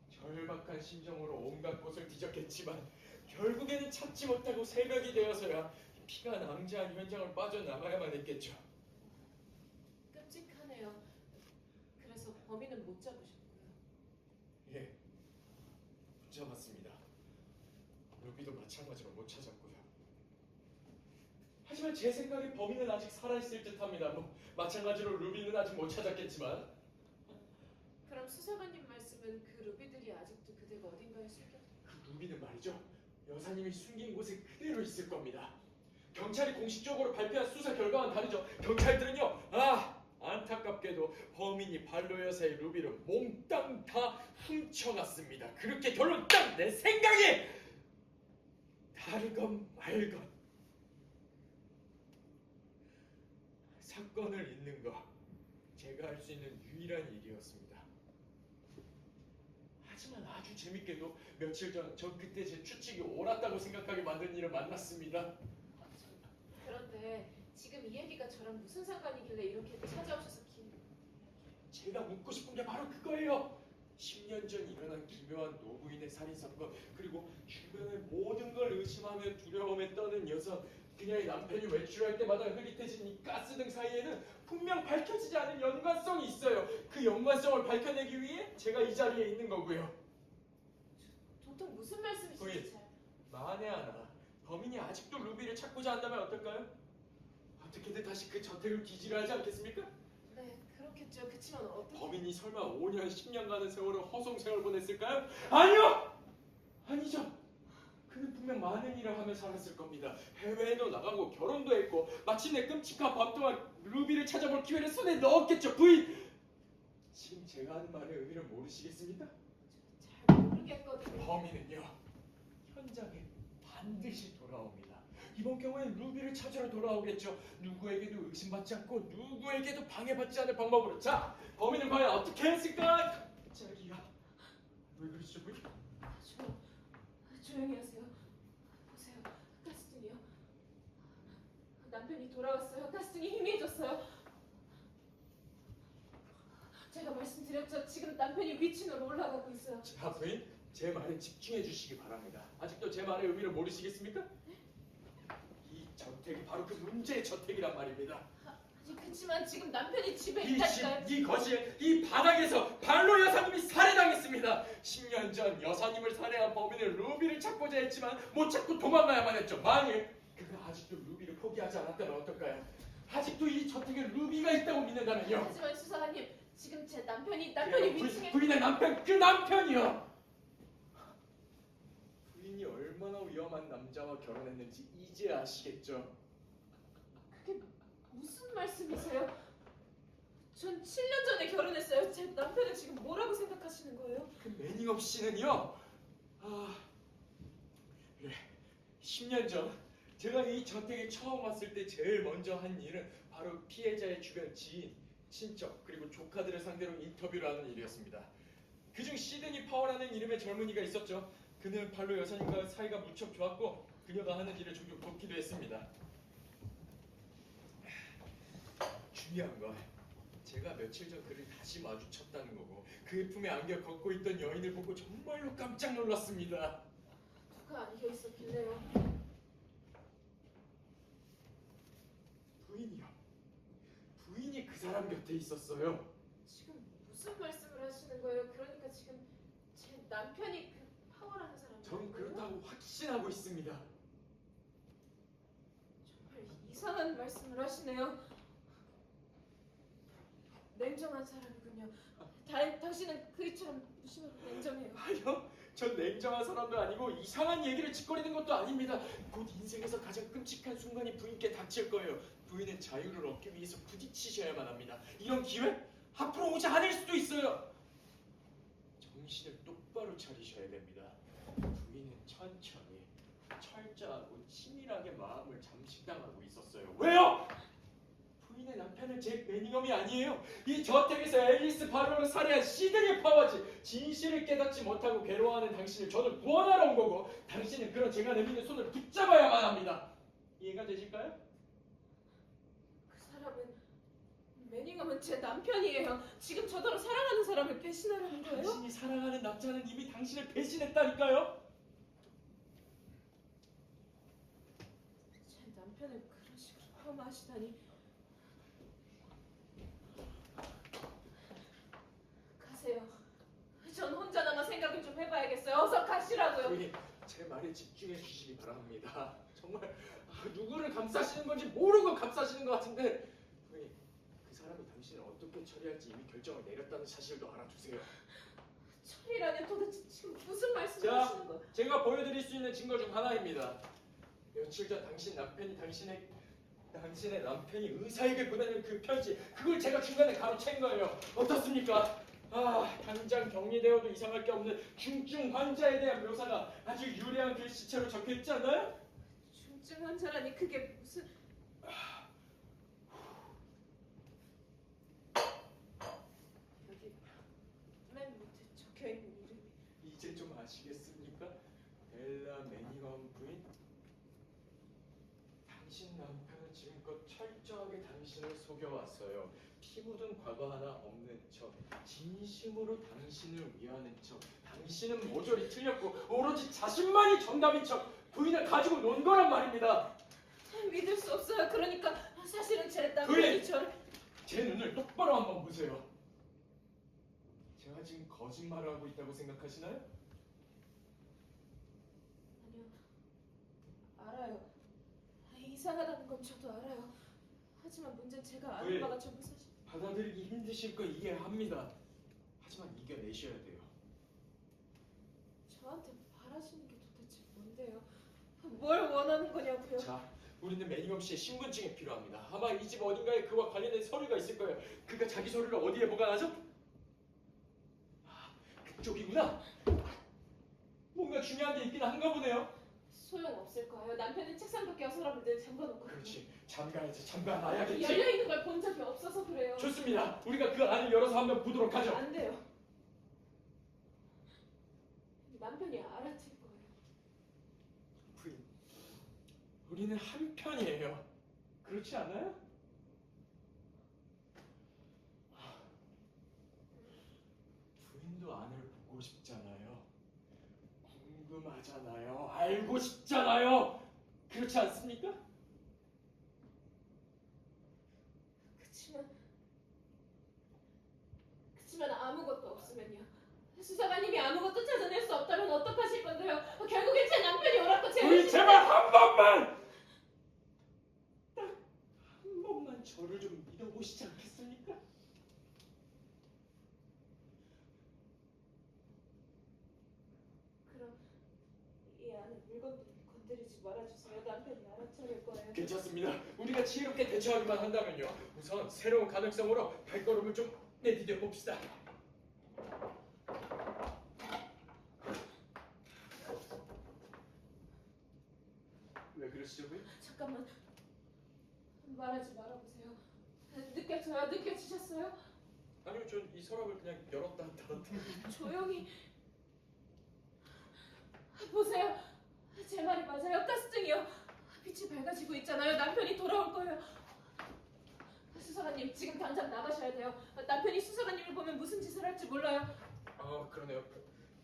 절박한 심정으로 온갖 곳을 뒤졌겠지만 결국에는 찾지 못하고 새벽이 되어서야 피가 낭자한 현장을 빠져나가야만 했겠죠. 끔찍하네요. 그래서 범인은 못 잡으셨고요. 예, 못 잡았습니다. 루비도 마찬가지로 못 찾았고요. 하지만 제 생각에 범인은 아직 살아있을 듯합니다. 마찬가지로 루비는 아직 못 찾았겠지만. 그럼 수사관님 말씀은 그 루비들이 아직도 그대가 어딘가에 숨겨? 그 루비는 말이죠, 여사님이 숨긴 곳에 그대로 있을 겁니다. 경찰이 공식적으로 발표한 수사 결과와는 다르죠. 경찰들은요, 안타깝게도 범인이 발로 여사의 루비를 몽땅 다 훔쳐갔습니다. 그렇게 결론 딱 내 생각이 다르건 말건 사건을 잇는 거 제가 할 수 있는 유일한 일이었습니다. 하지만 아주 재밌게도 며칠 전 그때 제 추측이 옳았다고 생각하게 만든 일을 만났습니다. 그런데 지금 이 얘기가 저랑 무슨 상관이길래 이렇게 찾아오셔서 제가 묻고 싶은 게 바로 그거예요. 10년 전 일어난 기묘한 노부인의 살인사건, 그리고 주변의 모든 걸 의심하며 두려움에 떠는 여성, 그녀의 남편이 외출할 때마다 흐릿해진 이 가스등 사이에는 분명 밝혀지지 않은 연관성이 있어요. 그 연관성을 밝혀내기 위해 제가 이 자리에 있는 거고요. 도통 무슨 말씀이신지 잘... 만에 하나 범인이 아직도 루비를 찾고자 한다면 어떨까요? 어떻게든 다시 그 저택을 기지를 하지 않겠습니까? 네, 그렇겠죠. 그치만 어떻게... 범인이 설마 5년, 10년간의 세월을 허송세월 보냈을까요? 아니요! 아니죠. 그는 분명 많은 일을 하며 살았을 겁니다. 해외에도 나가고 결혼도 했고 마침내 끔찍한 밤 동안 루비를 찾아볼 기회를 손에 넣었겠죠. 부인! 지금 제가 하는 말의 의미를 모르시겠습니까? 잘 모르겠거든요. 범인은요, 현장에 반드시 돌아옵니다. 이번 경우엔 루비를 찾으러 돌아오겠죠. 누구에게도 의심받지 않고 누구에게도 방해받지 않을 방법으로. 자, 범인은 과연 어떻게 했을까? 자기야, 왜 그러시죠, 부인? 조용히 하세요. 보세요. 가스등이요. 남편이 돌아왔어요. 가스등이 희미해졌어요. 제가 말씀드렸죠. 지금 남편이 위층으로 올라가고 있어요. 자, 부인, 제 말에 집중해 주시기 바랍니다. 아직도 제 말의 의미를 모르시겠습니까? 이 저택이 바로 그 문제의 저택이란 말입니다. 아니 그치만 지금 남편이 집에 이 있다니까요. 집, 이 거실, 이 바닥에서 발로 여사님이 살해당했습니다. 10년 전 여사님을 살해한 범인은 루비를 찾고자 했지만 못 찾고 도망가야만 했죠. 만일 그가 아직도 루비를 포기하지 않았다면 어떨까요? 아직도 이 저택에 루비가 있다고 믿는다면요. 하지만 수사관님, 지금 제 남편이 그래요, 위층에 부인의 남편, 그 남편이요. 부인이 얼마나 위험한 남자와 결혼했는지 이제 아시겠죠? 그게 무슨 말씀이세요? 전 7년 전에 결혼했어요. 제 남편은 지금 뭐라고 생각하시는 거예요? 그 매닝업 씨는요. 그래. 10년 전 제가 이 저택에 처음 왔을 때 제일 먼저 한 일은 바로 피해자의 주변 지인, 친척 그리고 조카들을 상대로 인터뷰를 하는 일이었습니다. 그중 시드니 파워라는 이름의 젊은이가 있었죠. 그는 발로 여사님과 사이가 무척 좋았고 그녀가 하는 일을 종종 돕기도 했습니다. 중요한 건 제가 며칠 전 그를 다시 마주쳤다는 거고 그의 품에 안겨 걷고 있던 여인을 보고 정말로 깜짝 놀랐습니다. 누가 안겨 있었길래요? 부인이요. 부인이 그 사람 곁에 있었어요. 지금 무슨 말씀을 하시는 거예요? 그러니까 지금 제 남편이 그 파워라는 사람이에요? 전 그렇다고 확신하고 있습니다. 정말 이상한 말씀을 하시네요. 냉정한 사람이군요. 당신은 그이처럼 무심하고 냉정해요. 아니요. 전 냉정한 사람도 아니고 이상한 얘기를 짓거리는 것도 아닙니다. 곧 인생에서 가장 끔찍한 순간이 부인께 닥칠 거예요. 부인은 자유를 얻기 위해서 부딪히셔야만 합니다. 이런 기회 앞으로 오지 않을 수도 있어요. 정신을 똑바로 차리셔야 됩니다. 부인은 천천히, 철저하고 치밀하게 마음을 잠식당하고 있었어요. 왜요? 부인의 남편은 잭 매닝엄이 아니에요. 이 저택에서 앨리스 바로를 살해한 시드니 파워지. 진실을 깨닫지 못하고 괴로워하는 당신을 저는 구원하러 온 거고 당신은 그런 제가 내미는 손을 붙잡아야만 합니다. 이해가 되실까요? 그 사람은 매닝엄은 제 남편이에요. 지금 저더러 사랑하는 사람을 배신하려는 거예요? 당신이 사랑하는 남자는 이미 당신을 배신했다니까요. 제 남편을 그런 식으로 폄하하시다니. 가세요. 전 혼자 남아 생각을 좀 해봐야겠어요. 어서 가시라고요. 부인, 제 말에 집중해 주시기 바랍니다. 정말 누구를 감싸시는 건지 모르고 감싸시는 것 같은데 부인, 그 사람이 당신을 어떻게 처리할지 이미 결정을 내렸다는 사실도 알아두세요. 철이라니 도대체 지금 무슨 말씀을 자, 하시는 거예요? 제가 보여드릴 수 있는 증거 중 하나입니다. 며칠 전 당신 남편이 당신의 남편이 의사에게 보내는 그 편지, 그걸 제가 중간에 가로챈 거예요. 어떻습니까? 당장 격리되어도 이상할 게 없는 중증 환자에 대한 묘사가 아주 유려한 글씨체로 적혀있지 않나요? 중증 환자라니 그게 무슨... 여기 맨 밑에 적혀있는 이름이... 이제 좀 아시겠습니까? 벨라 매닝엄 부인? 당신 남편은 지금껏 철저하게 당신을 속여왔어요. 피 묻은 과거 하나 없는 척, 진심으로 당신을 위하는 척, 당신은 모조리 틀렸고 오로지 자신만이 정답인 척 부인을 가지고 논 거란 말입니다. 믿을 수 없어요. 그러니까 사실은 제 부인! 남편이 저를... 제 눈을 똑바로 한번 보세요. 제가 지금 거짓말을 하고 있다고 생각하시나요? 아니요. 알아요. 이상하다는 건 저도 알아요. 하지만 문제는 제가 아는 왜? 바가 전부 사실... 받아들이기 힘드실 거 이해합니다. 하지만 이겨내셔야 돼요. 저한테 바라시는 게 도대체 뭔데요? 뭘 원하는 거냐고요? 자, 우리는 매닝엄 씨의 신분증이 필요합니다. 아마 이 집 어딘가에 그와 관련된 서류가 있을 거예요. 그가 자기 서류를 어디에 보관하죠? 그쪽이구나. 뭔가 중요한 게 있긴 한가 보네요. 소용없을 거예요. 남편은 책상 밖에 서랍을 늘 잠궈놓고... 그렇지. 잠가야지. 잠가놔야겠지. 열려있는 걸 본 적이 없어서 그래요. 좋습니다. 우리가 그 안을 열어서 한번 보도록 하죠. 안 돼요. 남편이 알아챌 거예요. 부인, 우리는 한 편이에요. 그렇지 않아요? 남편도 아내를 보고 싶잖아요. 궁금하잖아요. 알고 싶잖아요. 그렇지 않습니까? 그치만 아무것도 없으면요. 수사관님이 아무것도 찾아낼 수 없다면 어떡하실 건데요? 결국엔 제 남편이 오라고 우리 제발 한 번만! 딱 한 번만 저를 좀 믿어보시지 않겠습니까? 그럼 이 안에 물건들 건드리지 말아주세요. 남편이 알아차릴 거예요. 괜찮습니다. 우리가 지혜롭게 대처하기만 한다면요. 우선 새로운 가능성으로 발걸음을 좀 내디뎌 봅시다. 왜 그러시죠, 부인? 잠깐만. 말하지 말아보세요. 느껴져요? 느껴지셨어요? 아니요, 전 이 서랍을 그냥 열었다 닫았다. 조용히. 보세요. 제 말이 맞아요. 가스등이요. 빛이 밝아지고 있잖아요. 남편이 돌아올 거예요. 수사관님, 지금 당장 나가셔야 돼요. 남편이 수사관님을 보면 무슨 짓을 할지 몰라요. 그러네요.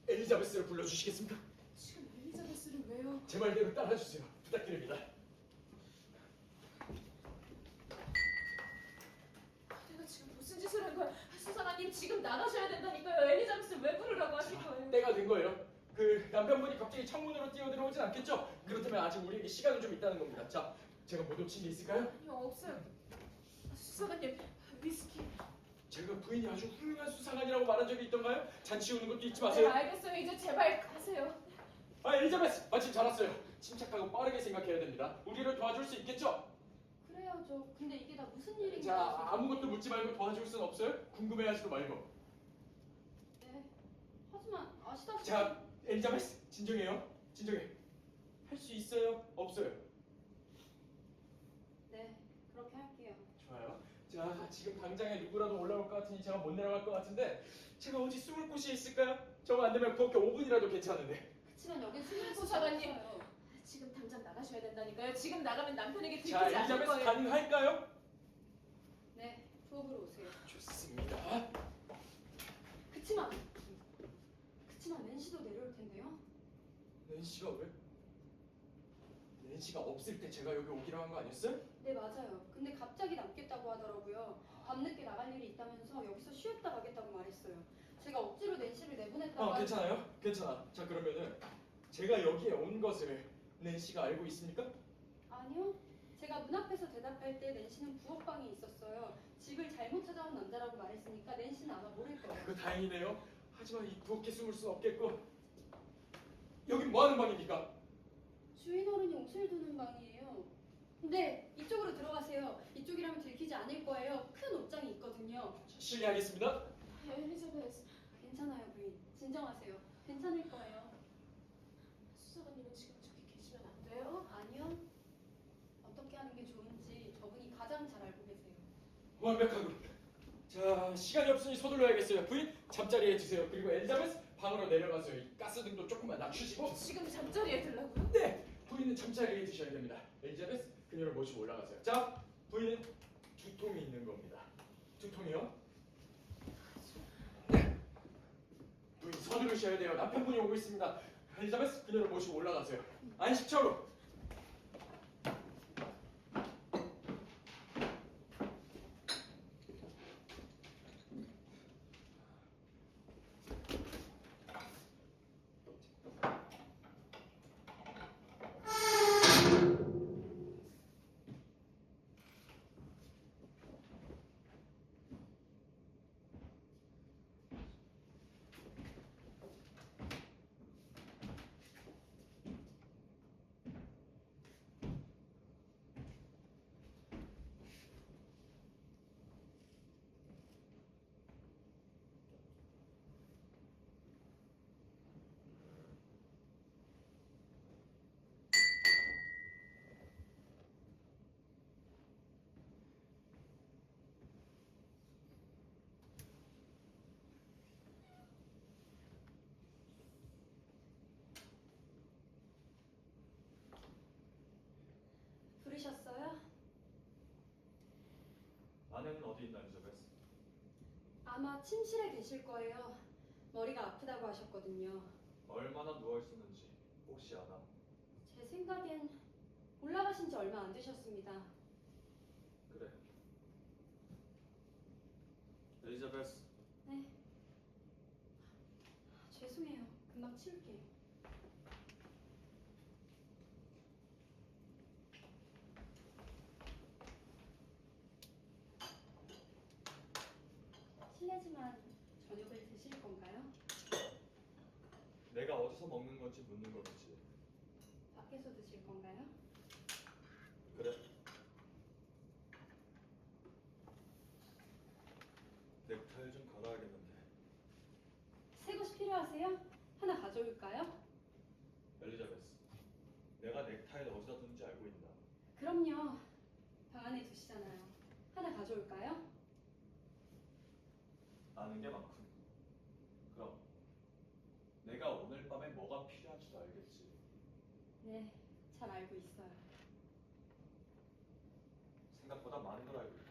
엘리자베스를 불러주시겠습니까? 지금 엘리자베스를 왜요? 제 말대로 따라주세요. 부탁드립니다. 내가 지금 무슨 짓을 한 거야? 수사관님, 지금 나가셔야 된다니까요. 엘리자베스를 왜 부르라고 하실 거예요? 때가 된 거예요. 그 남편분이 갑자기 창문으로 뛰어들어오진 않겠죠? 그렇다면 아직 우리에게 시간은 좀 있다는 겁니다. 자, 제가 뭐 놓친 게 있을까요? 아니요, 없어요. 수사관님, 위스키. 제가 부인이 아주 훌륭한 수사관이라고 말한 적이 있던가요? 잔치 오는 것도 잊지 네, 마세요. 알겠어요. 이제 제발 가세요. 엘리자베스! 마침 잘 왔어요. 침착하고 빠르게 생각해야 됩니다. 우리를 도와줄 수 있겠죠? 그래야죠. 근데 이게 다 무슨 일인가요? 자, 아무것도 묻지 말고 도와줄 순 없어요? 궁금해하지도 말고. 네. 하지만 아시다시피 자, 엘리자베스! 진정해요. 진정해. 할 수 있어요? 없어요? 네, 그렇게 할게요. 좋아요. 자, 지금 당장에 누구라도 올라올 것 같으니 제가 못 내려갈 것 같은데 제가 어디 숨을 곳이 있을까요? 저거 안 되면 그렇게 5분이라도 괜찮은데. 그치만 여긴 숨을 곳이 수사관님. 없어요. 지금 당장 나가셔야 된다니까요. 지금 나가면 남편에게 들키지 자, 않을 엘리자베스 거예요. 가능할까요? 네, 부엌으로 오세요. 좋습니다. 그치만 낸시도 내려올 텐데요. 낸시가 왜? 낸시가 없을 때 제가 여기 오기로 한 거 아니었어요? 네, 맞아요. 근데 갑자기 남겠다고 하더라고요. 밤늦게 나갈 일이 있다면서 여기서 쉬었다 가겠다고 말했어요. 제가 억지로 낸시를 내보냈다가 괜찮아요? 괜찮아. 자, 그러면은 제가 여기에 온 것을 낸시가 알고 있습니까? 아니요. 제가 문 앞에서 대답할 때 낸시는 부엌방에 있었어요. 집을 잘못 찾아온 남자라고 말했으니까 낸시는 아마 모를 거예요. 그거 다행이네요. 하지만 이 부엌에 숨을 순 없겠고. 여긴 뭐 하는 방입니까? 주인 어른이 옷을 두는 방이에요. 네, 이쪽으로 들어가세요. 이쪽이라면 들키지 않을 거예요. 큰 옷장이 있거든요. 실례하겠습니다. 엘리자베스. 괜찮아요, 부인. 진정하세요. 괜찮을 거예요. 수사관님은 지금 저기 계시면 안 돼요? 아니요. 어떻게 하는 게 좋은지 저분이 가장 잘 알고 계세요. 완벽하군. 자, 시간이 없으니 서둘러야겠어요. 부인, 잠자리에 드세요. 그리고 엘리자베스, 방으로 내려가서 이 가스등도 조금만 낮추시고. 지금 잠자리에 들라고요? 네, 부인은 잠자리에 드셔야 됩니다. 엘리자베스, 그녀를 모시고 올라가세요. 자, 부인은 두통이 있는 겁니다. 두통이요? 네. 부인 서두르셔야 돼요. 남편분이 오고 있습니다. 엘리자베스, 그녀를 모시고 올라가세요. 안식처로. 부르셨어요? 아내는 어디 있나, 엘리자베스? 아마 침실에 계실 거예요. 머리가 아프다고 하셨거든요. 얼마나 누워 있었는지 혹시 아나? 제 생각엔 올라가신 지 얼마 안 되셨습니다. 그래. 엘리자베스, 네. 죄송해요. 금방 치울게요. 실례지만 저녁을 드실 건가요? 내가 어디서 먹는 건지 묻는 거겠지. 밖에서 드실 건가요? 그래. 넥타이 좀 갈아야겠는데. 새 것이 필요하세요? 하나 가져올까요? 엘리자베스, 내가 넥타이를 어디다 두는지 알고 있나? 그럼요. 방 안에 두시잖아요. 하나 가져올까요? 아는 게 많군. 그럼 내가 오늘 밤에 뭐가 필요한지도 알겠지. 네, 잘 알고 있어요. 생각보다 많은 걸 알고 있고.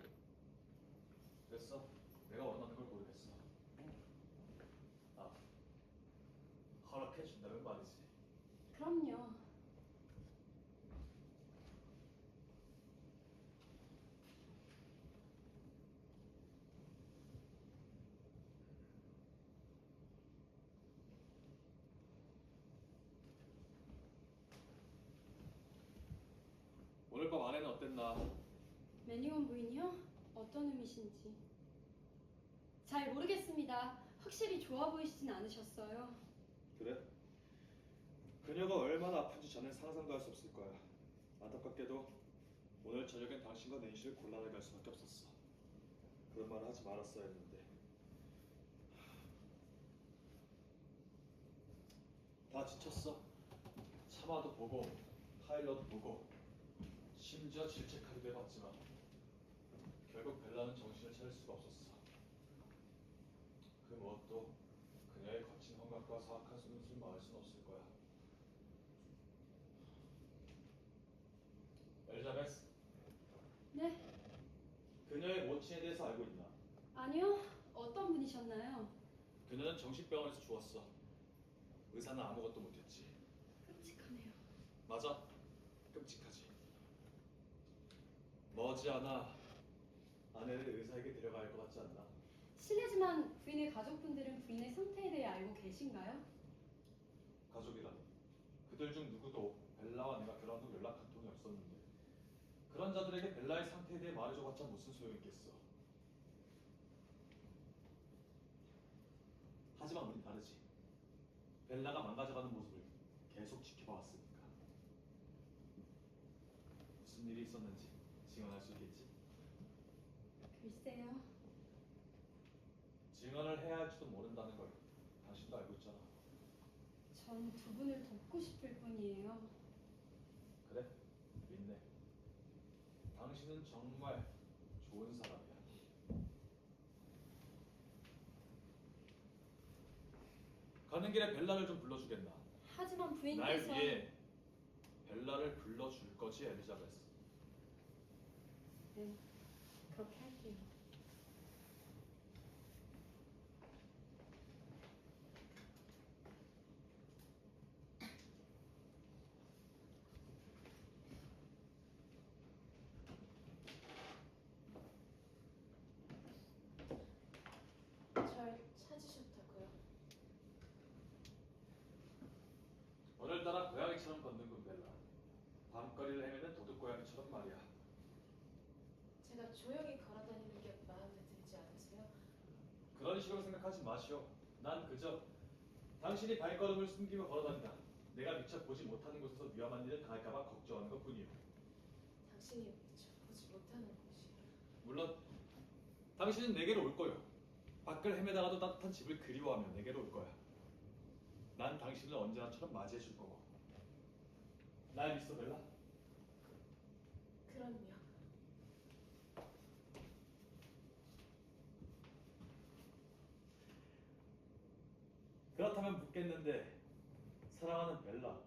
됐어. 내가 원하는 걸 고르겠어. 아, 허락해 준다면 말이지. 그럼요. 오늘 밤 안에는 어땠나? 매니원 부인이요? 어떤 의미신지. 잘 모르겠습니다. 확실히 좋아 보이시진 않으셨어요. 그래? 그녀가 얼마나 아픈지 자넨 상상도 할 수 없을 거야. 안타깝게도 오늘 저녁엔 당신과 낸시를 곤란하게 할 수밖에 없었어. 그런 말을 하지 말았어야 했는데. 다 지쳤어. 차마도 보고 타일러도 보고 심지어 질책하기도 해봤지만 결국 벨라는 정신을 차릴 수가 없었어. 그 무엇도 그녀의 거친 hon각과 사악한 속임수를 막을 수는 없을 거야. 엘리자베스, 네? 그녀의 모친에 대해서 알고 있나? 아니요. 어떤 분이셨나요? 그녀는 정신병원에서 죽었어. 의사는 아무것도 못했지. 끔찍하네요. 맞아, 끔찍하지. 머지않아 아내를 의사에게 데려가야 할 것 같지 않나? 실례지만 부인의 가족분들은 부인의 상태에 대해 알고 계신가요? 가족이라니. 그들 중 누구도 벨라와 내가 결혼 후 연락 한 통이 없었는데 그런 자들에게 벨라의 상태에 대해 말해줘봤자 무슨 소용이 있겠어. 하지만 우린 다르지. 벨라가 망가져가는 모습을 계속 지켜봐왔으니까. 무슨 일이 있었는지 증언할 수 있겠지? 글쎄요. 증언을 해야 할지도 모른다는 걸 당신도 알고 있잖아. 전 두 분을 돕고 싶을 뿐이에요. 그래, 믿네. 당신은 정말 좋은 사람이야. 가는 길에 벨라를 좀 불러주겠나? 하지만 날 부인께서 위해 벨라를 불러줄 거지, 엘리자베스. 네, 그렇게 할게요. 잘 찾으셨다고요? 오늘따라 고양이처럼 걷는군, 벨라. 밤거리를 헤매는 도둑고양이처럼 말이야. 제가 조용히 걸어다니는 게 마음에 들지 않으세요? 그런 식으로 생각하지 마시오. 난 그저 당신이 발걸음을 숨기며 걸어다니다 내가 미처 보지 못하는 곳에서 위험한 일을 당할까봐 걱정하는 것뿐이오. 당신이 저 보지 못하는 곳이요. 물론 당신은 내게로 올 거요. 밖을 헤매다가도 따뜻한 집을 그리워하며 내게로 올 거야. 난 당신을 언제나처럼 맞이해 줄 거고. 날 믿어, 벨라? 그럼요. 그렇다면 묻겠는데, 사랑하는 벨라,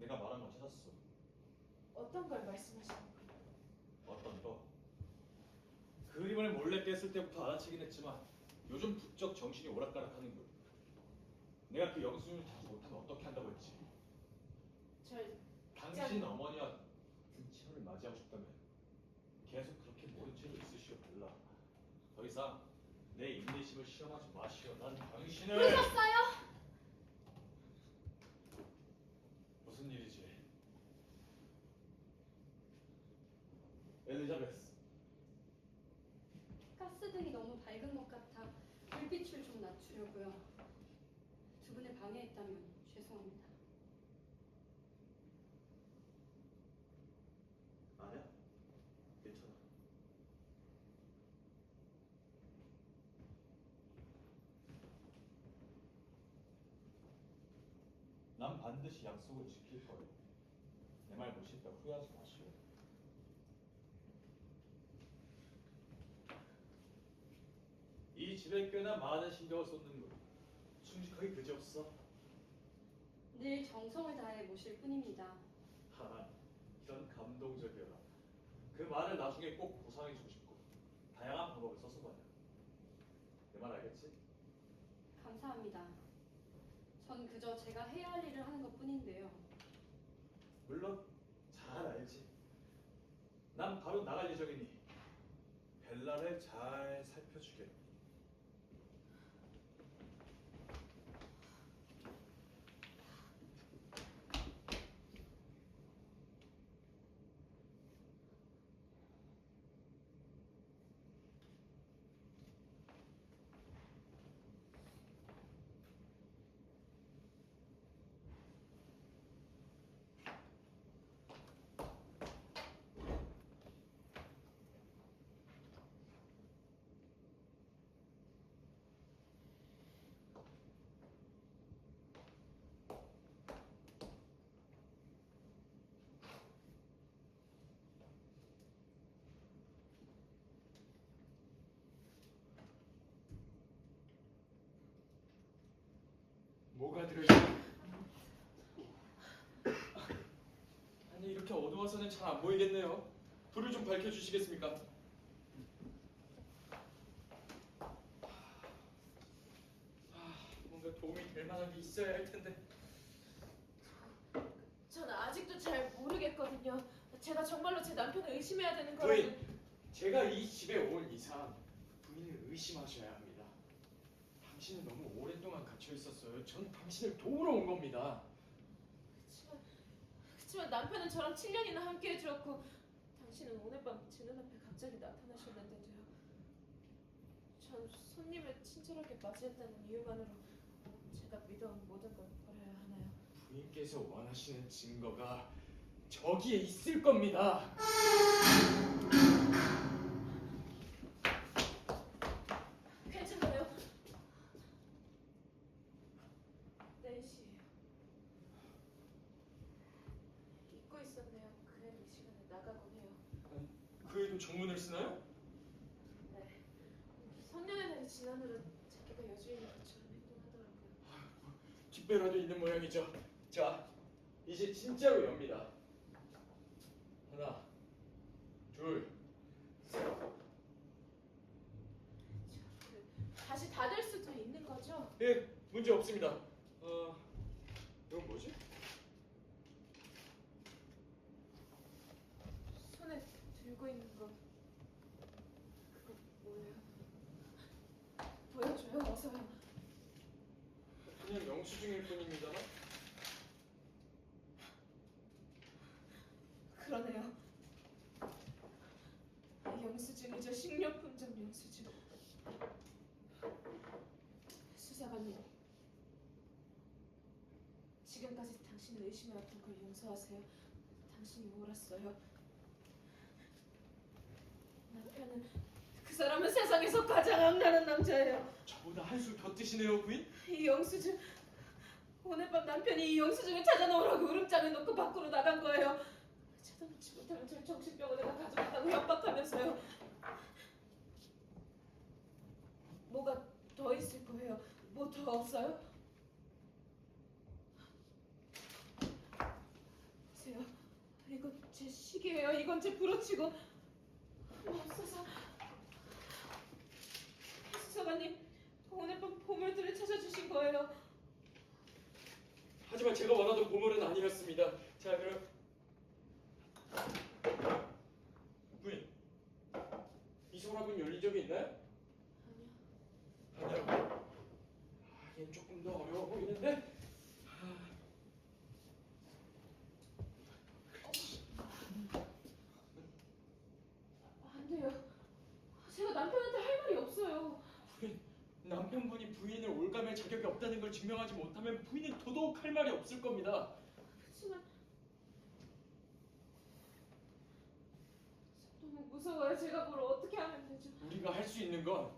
내가 말한 건 찾았어. 어떤 걸 말씀하시는 거예요? 어떤 거? 그림을 몰래 깼을 때부터 알아채긴 했지만 요즘 부쩍 정신이 오락가락하는군. 내가 그 영수증을 찾지 못하면 어떻게 한다고 했지? 절 당신 어머니와 같은 치료를 맞이하고 싶다면 계속 그렇게 모른 채로 있으시오 벨라. 더 이상 내 인내심을 시험하지 마시오. 난 당신을... 부르셨어요? 무슨 일이지? 엘리자베스. 가스등이 너무 밝은 것 같아 불빛을 좀 낮추려고요. 두 분을 방해했다면 죄송합니다. 아니야, 괜찮아. 난 반드시 약속을 지킬 거예요. 내 말 무시했다 후회하지 마시오. 이 집에 꽤나 많은 신경을 쏟는군. 충직하기 그지없어. 늘 정성을 다해 모실 뿐입니다. 하, 이런 감동적이어라. 그 말을 나중에 꼭 보상해주고 싶고 다양한 방법을 써서 말이야. 내 말 알겠지? 감사합니다. 전 그저 제가 해야 할 일을 하는 것 뿐인데요. 물론 잘 알지. 난 바로 나갈 예정이니 벨라를 잘 살펴주게. 뭐가 들어있지? 아니 이렇게 어두워서는 잘 안 보이겠네요. 불을 좀 밝혀주시겠습니까? 뭔가 도움이 될 만한 게 있어야 할 텐데. 전 아직도 잘 모르겠거든요. 제가 정말로 제 남편을 의심해야 되는 부인, 거라면 제가 이 집에 온 이상 부인을 의심하셔야 합니다. 당신은 너무 오랫동안 갇혀 있었어요. 전 당신을 도우러 온 겁니다. 그치만 남편은 저랑 7년이나 함께 해주었고 당신은 오늘 밤 제 눈앞에 갑자기 나타나셨는데도요. 전 손님을 친절하게 맞이했다는 이유만으로 제가 믿어온 모든 걸 버려야 하나요? 부인께서 원하시는 증거가 저기에 있을 겁니다. 괜찮아요. 4시예요. 잊고 있었네요. 그래도 이 시간에 나가곤 해요. 그 애도 정문을 쓰나요? 네. 성년의 날이 지난 후로 자기가 여주인인 것처럼 행동하더라고요. 뒷배라도 있는 모양이죠. 자, 이제 진짜로 엽니다. 하나, 둘, 셋. 다시 닫을 수도 있는 거죠? 예, 문제 없습니다. 이건 뭐지? 손에 들고 있는 거 그거 뭐예요? 보여줘요, 어서요. 그냥 영수증일 뿐입니다만. 그러네요. 영수증이죠. 식료품점 영수증. 수사관님, 지금까지 당신을 의심해왔던 걸 용서하세요. 당신이 옳았어요. 남편은 그 사람은 세상에서 가장 악랄한 남자예요. 저보다 한술 더 뜨시네요, 부인? 이 영수증, 오늘 밤 남편이 이 영수증을 찾아놓으라고 으름장을 놓고 밖으로 나간 거예요. 찾아놓지 못하면 절 정신병원에다 가져갔다고 협박하면서요. 뭐가 더 있을 거예요? 뭐 더 없어요? 보세요. 이건 제 시계예요. 이건 제 브로치고 뭐 없어서 부사관님, 오늘 밤 보물들을 찾아주신 거예요. 하지만 제가 원하던 보물은 아니었습니다. 자, 그럼 부인, 이 서랍은 열린 적이 있나요? 아니요. 아니요. 얘는 조금 더 어려워 보이는데. 안 돼요. 제가 남편한테 할 말이 없어요. 부인, 남편분이 부인을 올가맬 자격이 없다는 걸 증명하지 못하면 부인은 더더욱 할 말이 없을 겁니다. 그렇지만 너무 무서워요. 제가 뭘 어떻게 하면 되죠? 우리가 할 수 있는 건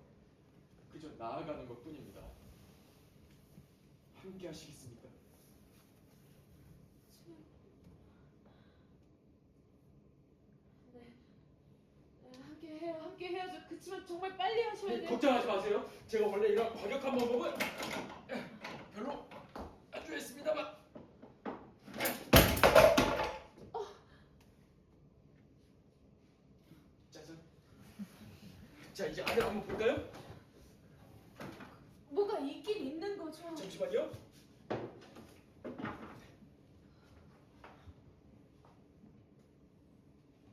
그저 나아가는 것뿐입니다. 함께 하시겠습니까? 네. 네, 함께 해요. 함께 해야죠. 그렇지만 정말 빨리 하셔야 돼요. 걱정하지 마세요. 제가 원래 이런 과격한 방법은 별로 안 좋아했습니다만. 짜잔. 자, 이제 안을 한번 볼까요? 뭐가 있긴 있는 거죠. 잠시만요.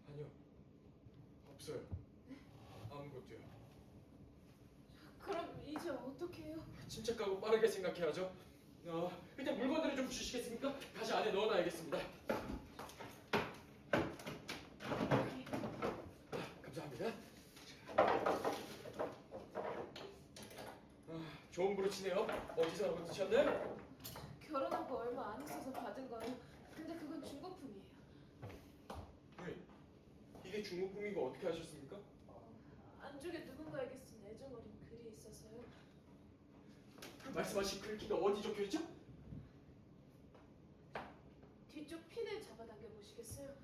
아니요. 없어요. 아무것도요. 그럼 이제 어떻게 해요? 침착하고 빠르게 생각해야죠. 일단 물건들을 좀 주시겠습니까? 다시 안에 넣어놔야겠습니다. 감사합니다. 좋은 브로치네요. 어디서 얻으셨나요? 결혼하고 얼마 안 있어서 받은 거예요. 근데 그건 중고품이에요. 부인, 이게 중고품인 거 어떻게 하셨습니까? 안쪽에 누군가에게 쓴 애정 어린 글이 있어서요. 그 말씀하신 글귀가 어디 적혀있죠? 뒤쪽 핀을 잡아당겨 보시겠어요?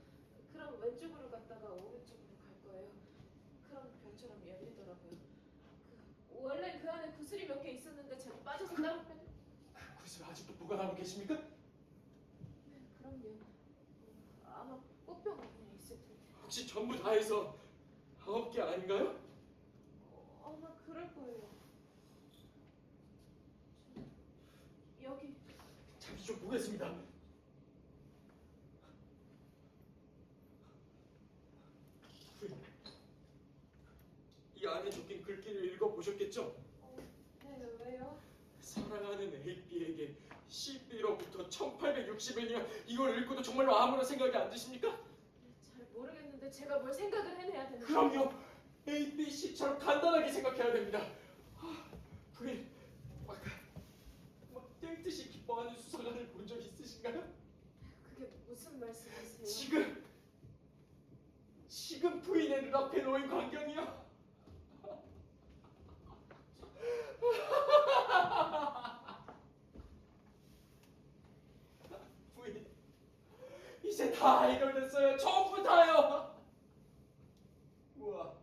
그럼 왼쪽으로 갔다가 오른쪽으로 갈 거예요. 그럼 별처럼 열리더라고요. 원래 그 안에 구슬이 몇 개 있었는데 제가 빠져서 따로 빼는. 구슬 아직도 보관하고 계십니까? 네, 그럼요. 아마 꽃병 안에 있을 텐데. 혹시 전부 다 해서 9개 아닌가요? 아마 그럴 거예요. 여기. 잠시 좀 보겠습니다. 이 안에 적힌 글귀를 읽어보셨겠죠? 네, 왜요? 사랑하는 AB에게 CB로부터 1860일이면 이걸 읽고도 정말로 아무런 생각이 안 드십니까? 잘 모르겠는데 제가 뭘 생각을 해내야 되는지. 그럼요. ABC처럼 간단하게 생각해야 됩니다. 부인, 아까 땡듯이 기뻐하는 수사관을 본 적 있으신가요? 그게 무슨 말씀이세요? 지금 부인의 눈앞에 놓인 광경이요. 부인, 이제 다 해결됐어요. 전부 다요. 우와,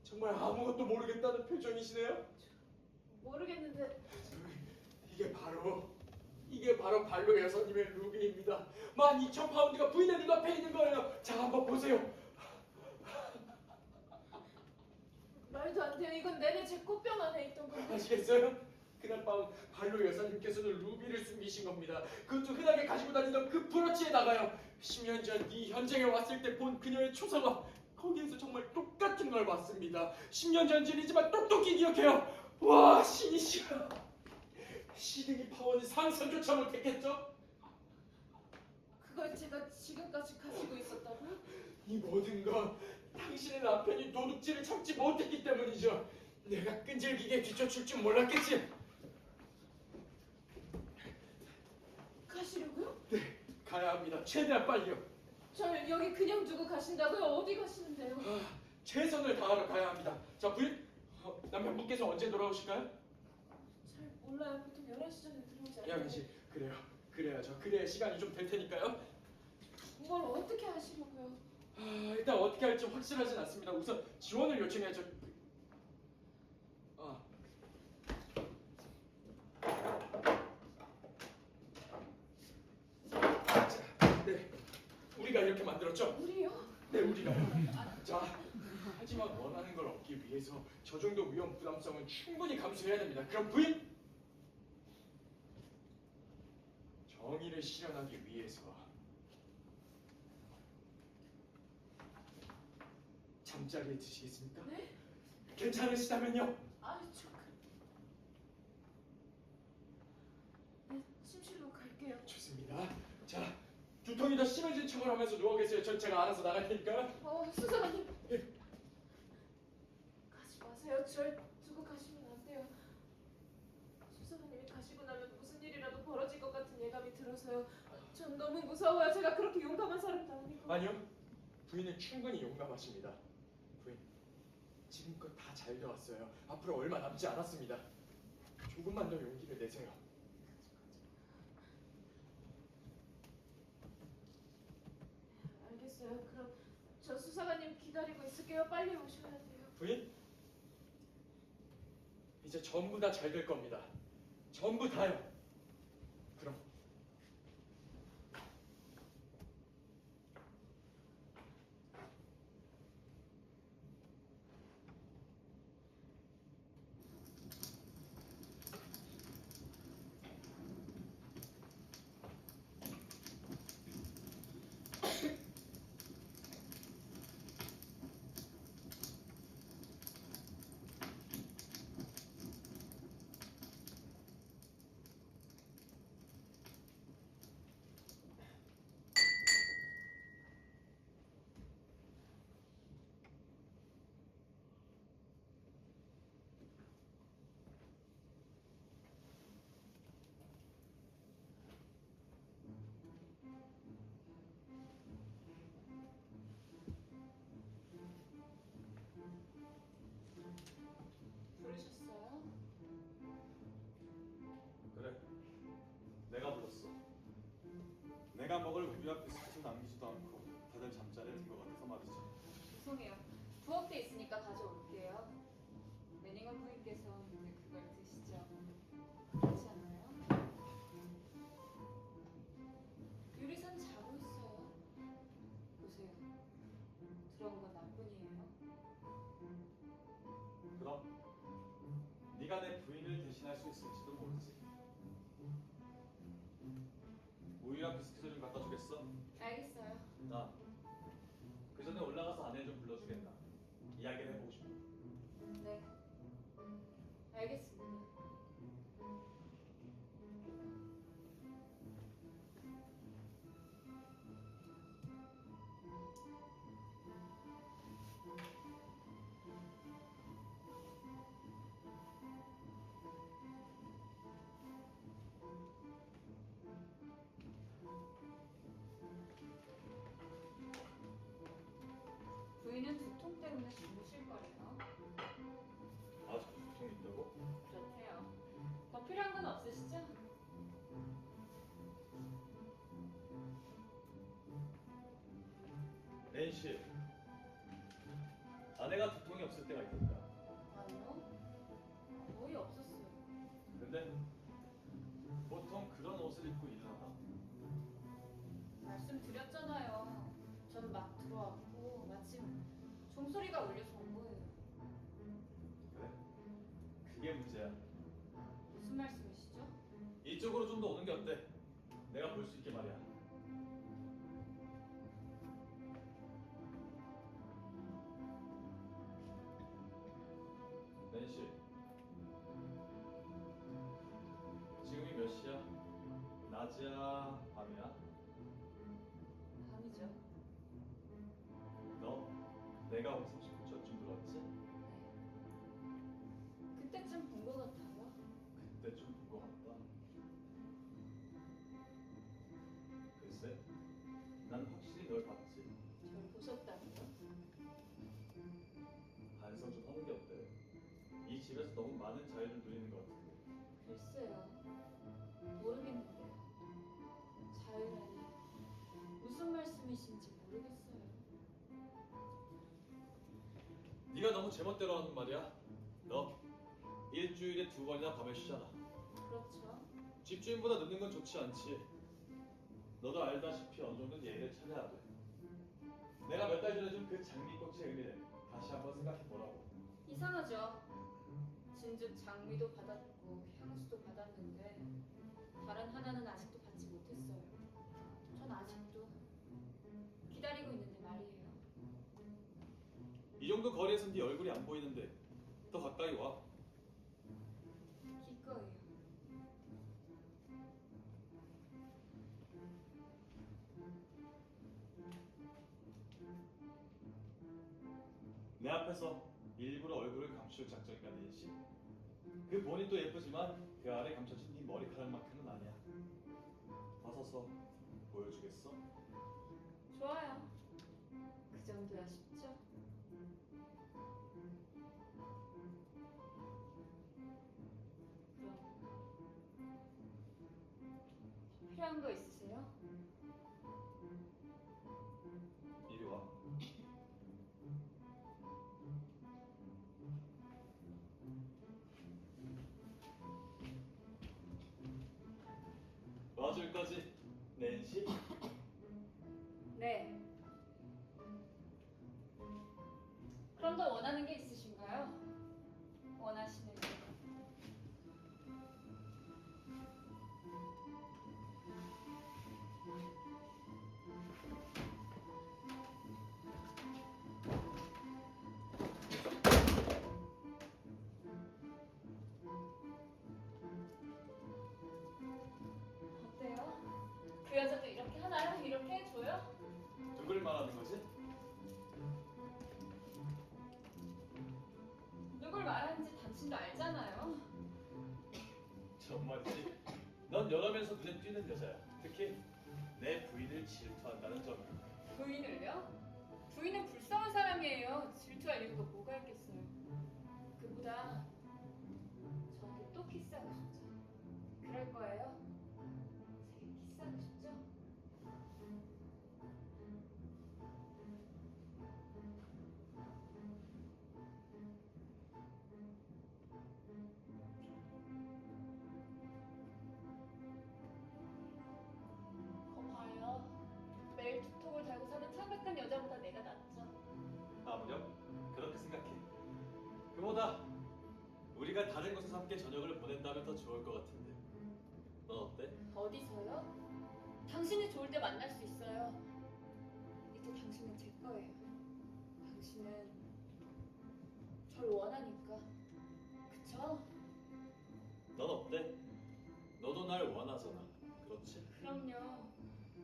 정말 아무것도 모르겠다는 표정이시네요. 모르겠는데 이게 바로 발로 여사님의 루비입니다. 12,000파운드가 부인의 눈앞에 있는 거예요. 자, 한번 보세요. 말도 안 돼요. 이건 내내 제 꽃병 안에 있던 건데. 아시겠어요? 그날 밤 발로 여사님께서는 루비를 숨기신 겁니다. 그것도 흔하게 가지고 다니던 그 브로치에다가요. 10년 전 이 현장에 왔을 때 본 그녀의 초상화, 거기에서 정말 똑같은 걸 봤습니다. 10년 전 일이지만 똑똑히 기억해요. 와, 신이시여. 시드니 파원이 상상조차 못했겠죠? 그걸 제가 지금까지 가지고 있었다고요? 이 모든 건 당신의 남편이 도둑질을 참지 못했기 때문이죠. 내가 끈질기게 뒤쫓을 줄 몰랐겠지. 가시려고요? 네, 가야 합니다. 최대한 빨리요. 저를 여기 그냥 두고 가신다고요? 어디 가시는데요? 최선을 다하러 가야 합니다. 자, 부인, 남편분께서 언제 돌아오실까요? 잘 몰라요. 보통 11시 전에 들어오지 않아요. 양현 씨, 그래야죠. 그래야 시간이 좀 될 테니까요. 뭘 어떻게 하시려고요? 일단 어떻게 할지 확실하진 않습니다. 우선 지원을 요청해야죠. 자, 네, 우리가 이렇게 만들었죠? 우리요? 네, 우리가. 자, 하지만 원하는 걸 얻기 위해서 저 정도 위험 부담성은 충분히 감수해야 됩니다. 그럼 부인! 정의를 실현하기 위해서 잠자리에 드시겠습니까? 네? 괜찮으시다면요? 아유, 네, 침실로 갈게요. 좋습니다. 자, 두통이 더 심해진 척을 하면서 누워 계세요. 전 제가 알아서 나갈 테니까. 수사관님. 가지 마세요. 절 두고 가시면 안 돼요. 수사관님이 가시고 나면 무슨 일이라도 벌어질 것 같은 예감이 들어서요. 전 너무 무서워요. 제가 그렇게 용감한 사람도 아니고. 아니요. 부인은 충분히 용감하십니다. 부인, 지금껏 다 잘 되었어요. 앞으로 얼마 남지 않았습니다. 조금만 더 용기를 내세요. 알겠어요. 그럼 저 수사관님 기다리고 있을게요. 빨리 오셔야 돼요. 부인, 이제 전부 다 잘 될 겁니다. 전부 다요. 그럼. 부르셨어요? 그래, 내가 불렀어. 내가 먹을 우유와 비스킷을 남기지도 않고 다들 잠자리에 든 것 같아서 말이지. 죄송해요. 부엌에 있으니까 가져올게요. 매닝엄 부인께서 왜 그걸 드시죠? 그렇지 않나요? 유리선 자고 있어요. 보세요. 들어온 건 나뿐이에요. 그럼 네가 내 부인을 대신할 수 있을지도 모르지. 우유랑 비스킷을 좀 갖다 주겠어? 알겠어요. 나 그 전에 올라가서 아내 좀 불러주겠나? 이야기를 해보고 싶어. 네. 알겠습니다. 부인은 두통 때문에 주무실 거래요. 아직도 두통이 있다고? 그렇대요. 더 필요한 건 없으시죠? 낸시, 아내가 두통이 없을 때가 있던가. 아니요. 거의 없었어요. 근데 보통 그런 옷을 입고 일어나나? 말씀드렸잖아요. 전 막 들어왔고 마침 종소리가 울려서 온 거예요. 그래? 그게 문제야. 무슨 말씀이시죠? 이쪽으로 좀 더 오는 게 어때? 내가 볼 수 있게 말이야. 낸시, 지금이 몇 시야? 낮이야? 밤이야? 밤이죠. 너 내가 오고 30분 전쯤 들어왔지? 네. 그때쯤 본 것 같아요. 그때쯤 본 것 같다. 글쎄, 난 확실히 널 봤지. 절 보셨다고요? 반성 좀 하는 게 어때? 이 집에서 너무 많은 자유를 누리는 것 같은데. 글쎄요. 모르겠는데요. 자유라니 무슨 말씀이신지 모르겠어요. 네가 너무 제멋대로 하는 말이야. 너 일주일에 2번이나 밤에 쉬잖아. 그렇죠. 집주인보다 늦는 건 좋지 않지. 너도 알다시피 어느 정도는 예의를 차려야 돼. 내가 몇 달 전에 준 그 장미꽃의 의미를 다시 한번 생각해 보라고. 이상하죠? 진즉 장미도 받았고 향수도 받았는데 다른 하나는 아직도 받지 못했어요. 전 아직도 기다리고 있는데 말이에요. 이 정도 거리에선 네 얼굴이 안 보이는데 더 가까이 와. 기꺼이요. 내 앞에서 일부러 얼굴을 감출 작정인가 낸시? 그 본인도 예쁘지만 그 아래 감춰진 네 머리카락만큼은 아니야. 나서서 보여주겠어? 좋아요. 그 정도야 쉽죠? 그럼 필요한 거 있으세요? 이리 와. 와줄 거지, 낸시? 네. 그럼 더 원하는 게 있으신가요? 원하시는 게. 어때요? 그 여자도 이렇게 하나요? 이렇게 해줘요? 누굴 말하는 거지? 누굴 말하는지 당신도 알잖아요. 정말이지. 넌 여러면서 눈에 띄는 여자야. 특히 내 부인을 질투한다는 점이. 부인을요? 부인은 불쌍한 사람이에요. 질투할 이유가 뭐가 있겠어요. 그보다 저한테 또 키스하고 싶죠? 그럴 거예요? 제게 키스하고 싶죠? 봐요. 매일 두통을 달고 사는 창백한 여자보다 내가 낫죠. 아무렴 그렇게 생각해. 그보다 우리가 다른 곳에서 함께 저녁을 보낸다면 더 좋을 것 같은데. 넌 어때? 어디서요? 당신이 좋을 때 만날 수 있어요. 이제 당신은 제 거예요. 당신은 절 원하니까. 그쵸? 넌 어때? 너도 날 원하잖아. 그렇지? 그럼요.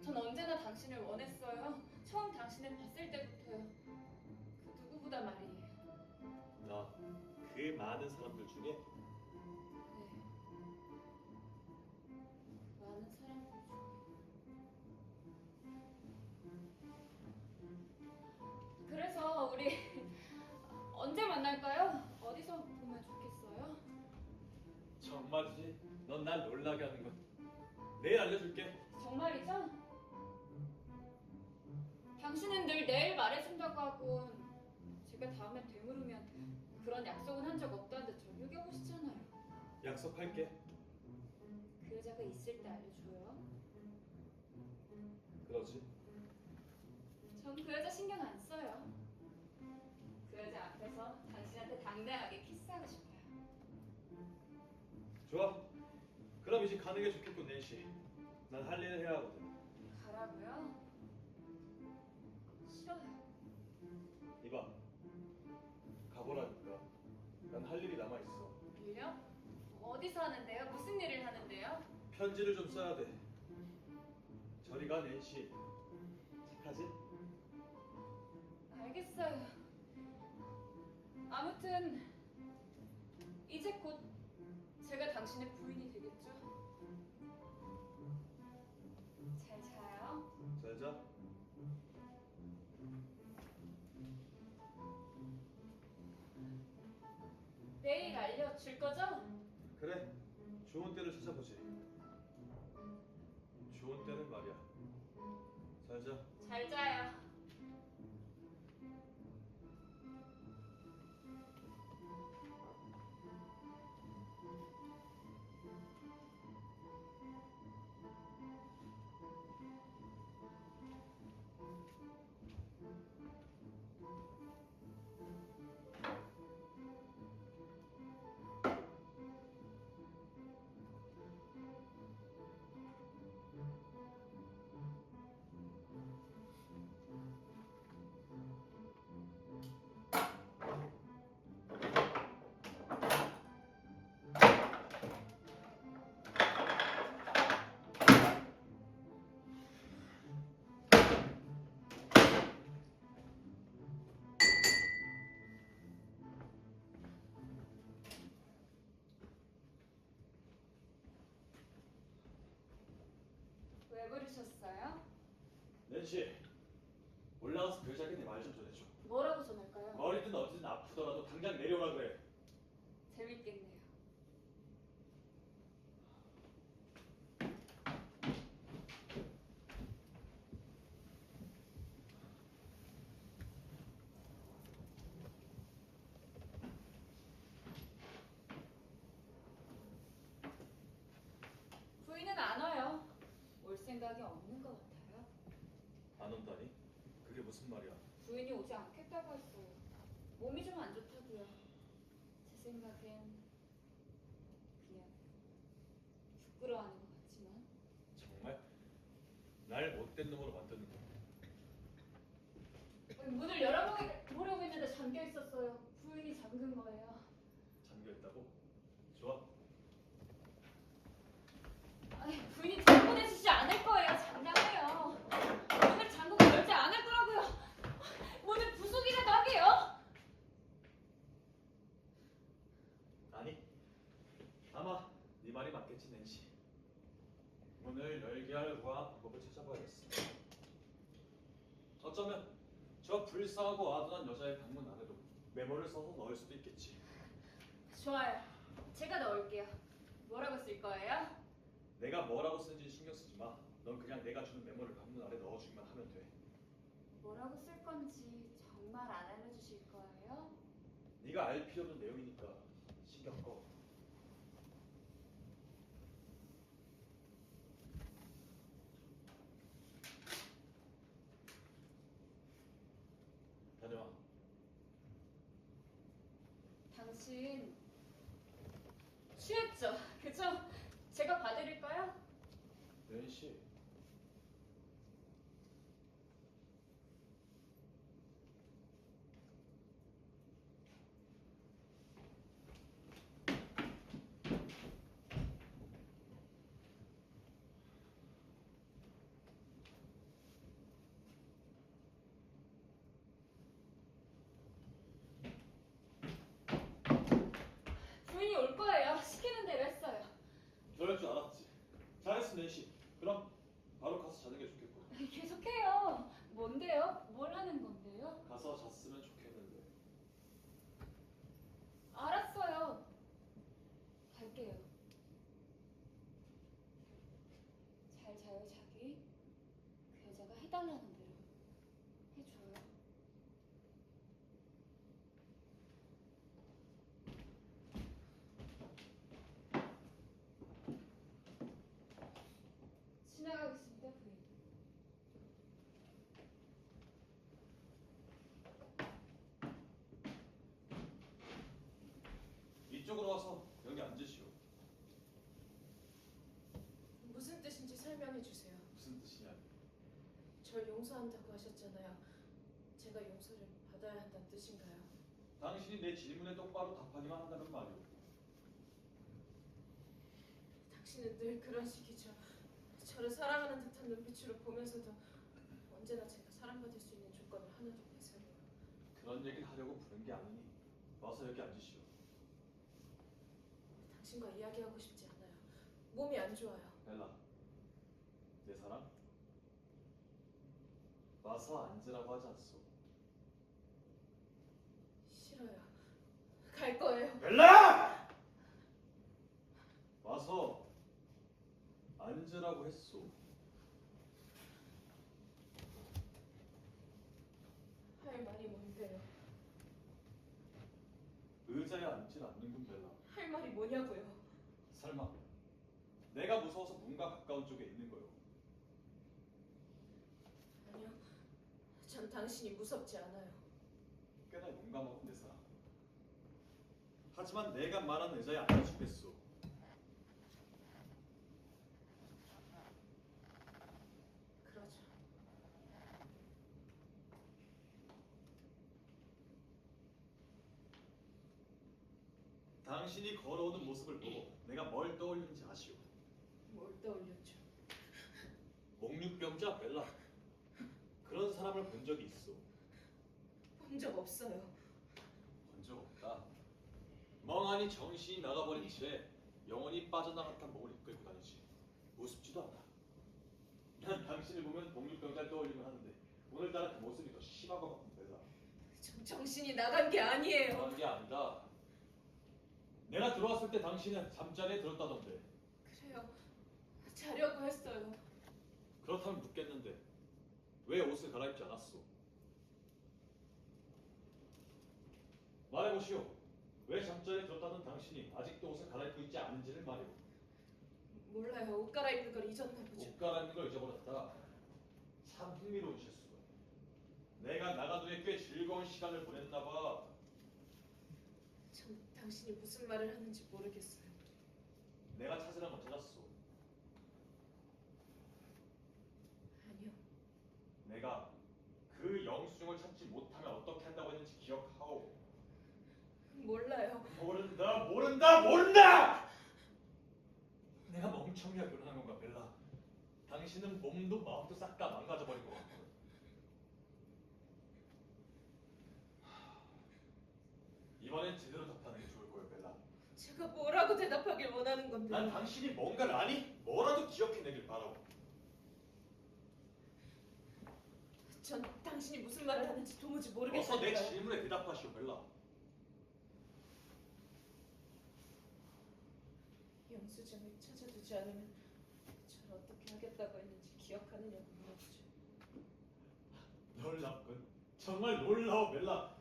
전 언제나 당신을 원했어요. 처음 당신을 봤을 때부터요. 그 누구보다 말이에요. 나 그 많은 사람들 중에 네. 많은 사람들 중에. 그래서 우리 언제 만날까요? 어디서 보면 좋겠어요? 정말이지? 넌 날 놀라게 하는 거. 내일 알려줄게. 정말이죠? 당신은 늘 내일 말해준다고 하고 제가 다음에 되물으면 그런 약속은 한 적 없다는데 절 속여보시잖아요. 약속할게. 그 여자가 있을 때 알려줘요. 그러지? 전 그 여자 신경 안 써요. 그 여자 앞에서 당신한테 당당하게 키스하고 싶어요. 좋아. 그럼 이제 가는 게 좋겠군, 낸시. 난 할 일을 해야 하거든. 가라고요? 싫어요. 이봐. 가보라니까. 난 할 일이 남아있어. 일요? 어디서 하는데요? 무슨 일을 하는데요? 편지를 좀 써야 돼. 저리 가, 낸시. 착하지? 알겠어요. 아무튼 이제 곧 제가 당신의 부인이 되겠죠? 잘 자요. 잘 자. 내일 알려줄 거죠? 그래. 좋은 때를 찾아보지. 좋은 때는 말이야. 잘 자. 잘 자요. 왜 부르셨어요? 낸시, 올라가서 그 여자에게 내 말 좀 전해줘. 뭐라고 전할까요? 머리든 어디든 아프더라도 당장 내려오라 그래. 재밌겠네요. 부인은 안 와요. 올 생각이 없는 것 같아요. 안 온다니? 그게 무슨 말이야? 부인이 오지 않겠다고 했어요. 몸이 좀 안 좋다고요. 제 생각엔 그냥 부끄러워하는 것 같지만. 정말? 날 못된 놈으로 만드는 거야. 문을 열어보려고 했는데 잠겨 있었어요. 부인이 잠근 거예요. 잠겨있다고? 좋아. 아니, 부인이 들여보내주지 않을 거예요. 장담해요. 문을 잠그고 열지 않을 거라고요. 문을 부수기라도 하게요. 아니, 아마 네 말이 맞겠지, 낸시. 문을 열게 할 우아한 방법을 찾아봐야겠어. 어쩌면 저 불쌍하고 아둔한 여자의 방문 안에도 메모를 써서 넣을 수도 있겠지. 좋아요. 제가 넣을게요. 뭐라고 쓸 거예요? 내가 뭐라고 쓰는지 신경 쓰지 마. 넌 그냥 내가 주는 메모를 방문 안에 넣어주기만 하면 돼. 뭐라고 쓸 건지 정말 안 알려주실 거예요? 네가 알 필요 없는 내용이니까 신경 꺼. 다녀와. 당신 취했죠? 그죠? 제가 봐드릴까요? 낸시. 부인이 올 거예요. 시키는 대로 했어요. 그럴 줄 알았지. 잘했어, 낸시. 그럼 바로 가서 자는 게 좋겠고. 계속해요. 뭔데요? 뭘 하는 건데요? 가서 잤으면 좋겠는데. 알았어요. 갈게요. 잘 자요, 자기. 그 여자가 해달라는 대로 해줘요. 지나가겠습니다, 부인. 이쪽으로 와서 여기 앉으시오. 무슨 뜻인지 설명해 주세요. 무슨 뜻이냐? 절 용서한다고 하셨잖아요. 제가 용서를 받아야 한다는 뜻인가요? 당신이 내 질문에 똑바로 답하기만 한다는 말이오. 당신은 늘 그런 식이죠. 저를 사랑하는 듯한 눈빛으로 보면서도 언제나 제가 사랑받을 수 있는 조건을 하나도 빼서요. 그런 얘기를 하려고 부른 게 아니니 와서 여기 앉으시오. 당신과 이야기하고 싶지 않아요. 몸이 안 좋아요. 벨라, 내 사랑? 와서 앉으라고 하지 않소. 싫어요. 갈 거예요. 벨라! 와서 앉으라고 했소. 할 말이 뭔데요? 의자에 앉질 않는군, 벨라. 할 말이 뭐냐고요? 설마 내가 무서워서 문과 가까운 쪽에 있는 거요? 아니요. 전 당신이 무섭지 않아요. 꽤나 용감하군, 내 사랑. 하지만 내가 말한 의자에 앉아주겠소. 그러죠. 당신이 걸어오는 모습을 보고 내가 뭘 떠올리는지 아시오? 뭘 떠올렸죠? 목류병자 벨라. 그런 사람을 본 적이 있어. 본 적 없어요. 본 적 없다. 멍하니 정신이 나가버린 채 영혼이 빠져나갔던 몸을 이끌고 다니지. 우습지도 않아. 오늘따라 그 모습이 더 심한 것 같은 벨라. 전 정신이 나간 게 아니에요. 그런 게 아니다. 내가 들어왔을 때 당신은 잠자리에 들었다던데. 그래요. 자려고 했어요. 그렇다면 묻겠는데 왜 옷을 갈아입지 않았소? 말해보시오. 왜 잠자리에 들었다는 당신이 아직도 옷을 갈아입고 있지 않은지를 말이오. 몰라요. 옷 갈아입는 걸 잊었나 보죠. 옷 갈아입는 걸 잊어버렸다. 참 흥미로운 실수가. 내가 나가두에 꽤 즐거운 시간을 보냈나 봐. 전 당신이 무슨 말을 하는지 모르겠어요. 내가 찾으라면 찾았소. 아니요. 내가 그 영수증을 찾지 못하면 어떻게 한다고 했는지 기억하오. 몰라요. 모른다! 내가 멍청이라 그러는 건가, 벨라? 당신은 몸도 마음도 싹 다 망가져버린 것 같고. 이번엔 제대로 답하는 게 좋을 거예요, 벨라. 제가 뭐라고 대답하길 원하는 건데. 난 당신이 뭔가를 아니? 뭐라도 기억해내길 바라고. 전 당신이 무슨 말을 하는지 도무지 어서 내 모르겠어요. 질문에 대답하시오, 벨라. 영수증을 찾아두지 않으면 전 어떻게 하겠다고 했는지 기억하느냐고 물어보죠. 놀랍군. 정말 놀라워, 벨라.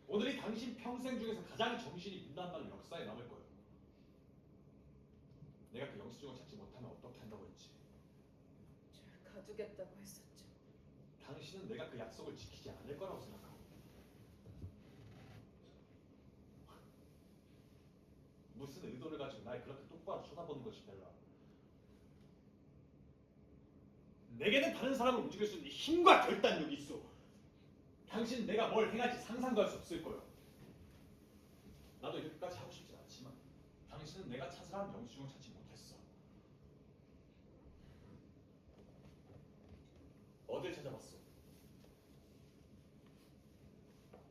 오늘이 당신 평생 중에서 가장 정신이 분단한 역사에 남을 거예요. 내가 그 영수증을 찾지 못하면 어떻게 한다고 했지? 절 가두겠다고 했었죠. 당신은 내가 그 약속을 지키지 않을 거라고 생각하고. 무슨 의도를 가지고 날 그렇게 똑바로 쳐다보는 것이 벨라. 내게는 다른 사람을 움직일 수 있는 힘과 결단력이 있어. 당신은 내가 뭘 행할지 상상도 할 수 없을 거예요. 나도 이렇게까지 하고 싶진 않지만 당신은 내가 찾으라는 영수증을 찾지 못했어. 어딜 찾아봤어?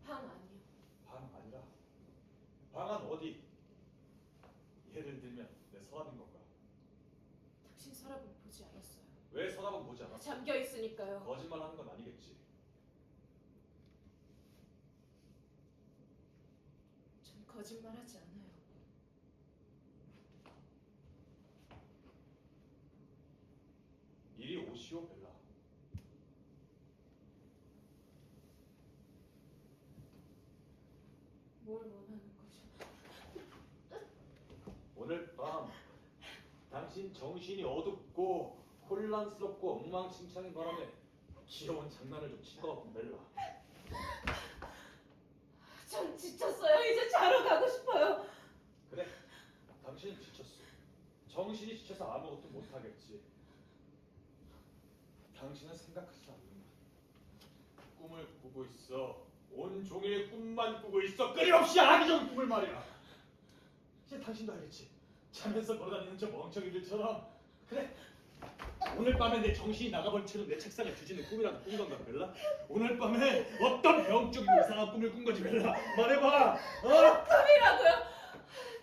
방 아니요. 방 아니라 방은 어디? 예를 들면 내 서랍인 건가? 당신 서랍을 보지 않았어요. 왜 서랍은 보지 않았어? 잠겨 있으니까요. 거짓말하는 건 아니겠지. 전 거짓말하지 않아요. 이리 오시오, 벨라. 뭘 원하는 거죠? 오늘 밤 당신 정신이 어둡고 혼란스럽고 엉망진창인 바람에 귀여운 장난을 좀 친 것 같군, 벨라. 전 지쳤어요. 이제 자러 가고 싶어요. 그래, 당신은 지쳤어. 정신이 지쳐서 아무것도 못하겠지. 당신은 생각하지 않는다. 꿈을 꾸고 있어. 온종일 꿈만 꾸고 있어. 끊임없이 악의적인 꿈을 말이야. 이제 당신도 알겠지. 자면서 걸어다니는 저 멍청이들처럼. 그래, 오늘 밤에 내 정신이 나가버린 채로 내 책상에 뒤지는 꿈이라도 꾼 건가, 벨라? 오늘 밤에 어떤 병적이고 이상한 꿈을 꾼 거지, 벨라? 말해봐. 꿈이라고요?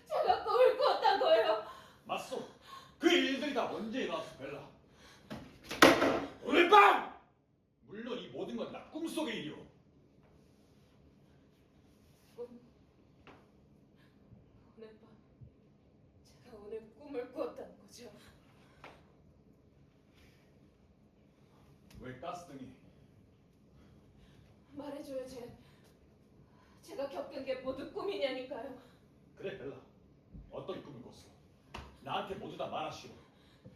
제가 꿈을 꿨다고요? 맞소. 그 일들이 다 언제 일어났어, 벨라? 오늘 밤! 물론 이 모든 건 나 꿈속의 일이오. 꿈. 오늘 밤 제가 오늘 꿈을 꾸었다는 거죠. 왜 가스등이? 말해줘요, 제가 겪은 게 모두 꿈이냐니까요. 그래, 벨라. 어떤 꿈을 꿨어? 나한테 모두 다 말하시오.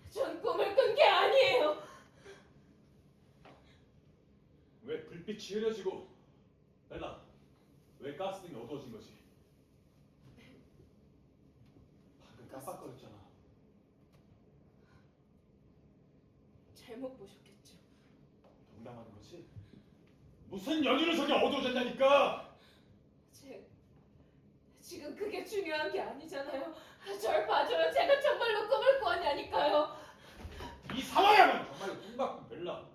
전 꿈을 꾼 게 아니에요. 왜 불빛이 흐려지고, 벨라, 왜 가스등이 어두워진 거지? 방금 깜빡거렸잖아. 잘못 보셨겠죠. 농담하는 거지? 무슨 연유로 저게 어두워졌냐니까! 지금 그게 중요한 게 아니잖아요. 절 봐줘요. 제가 정말로 꿈을 꾸었냐니까요. 이 상황이야말로 정말로 꿈같군, 벨라.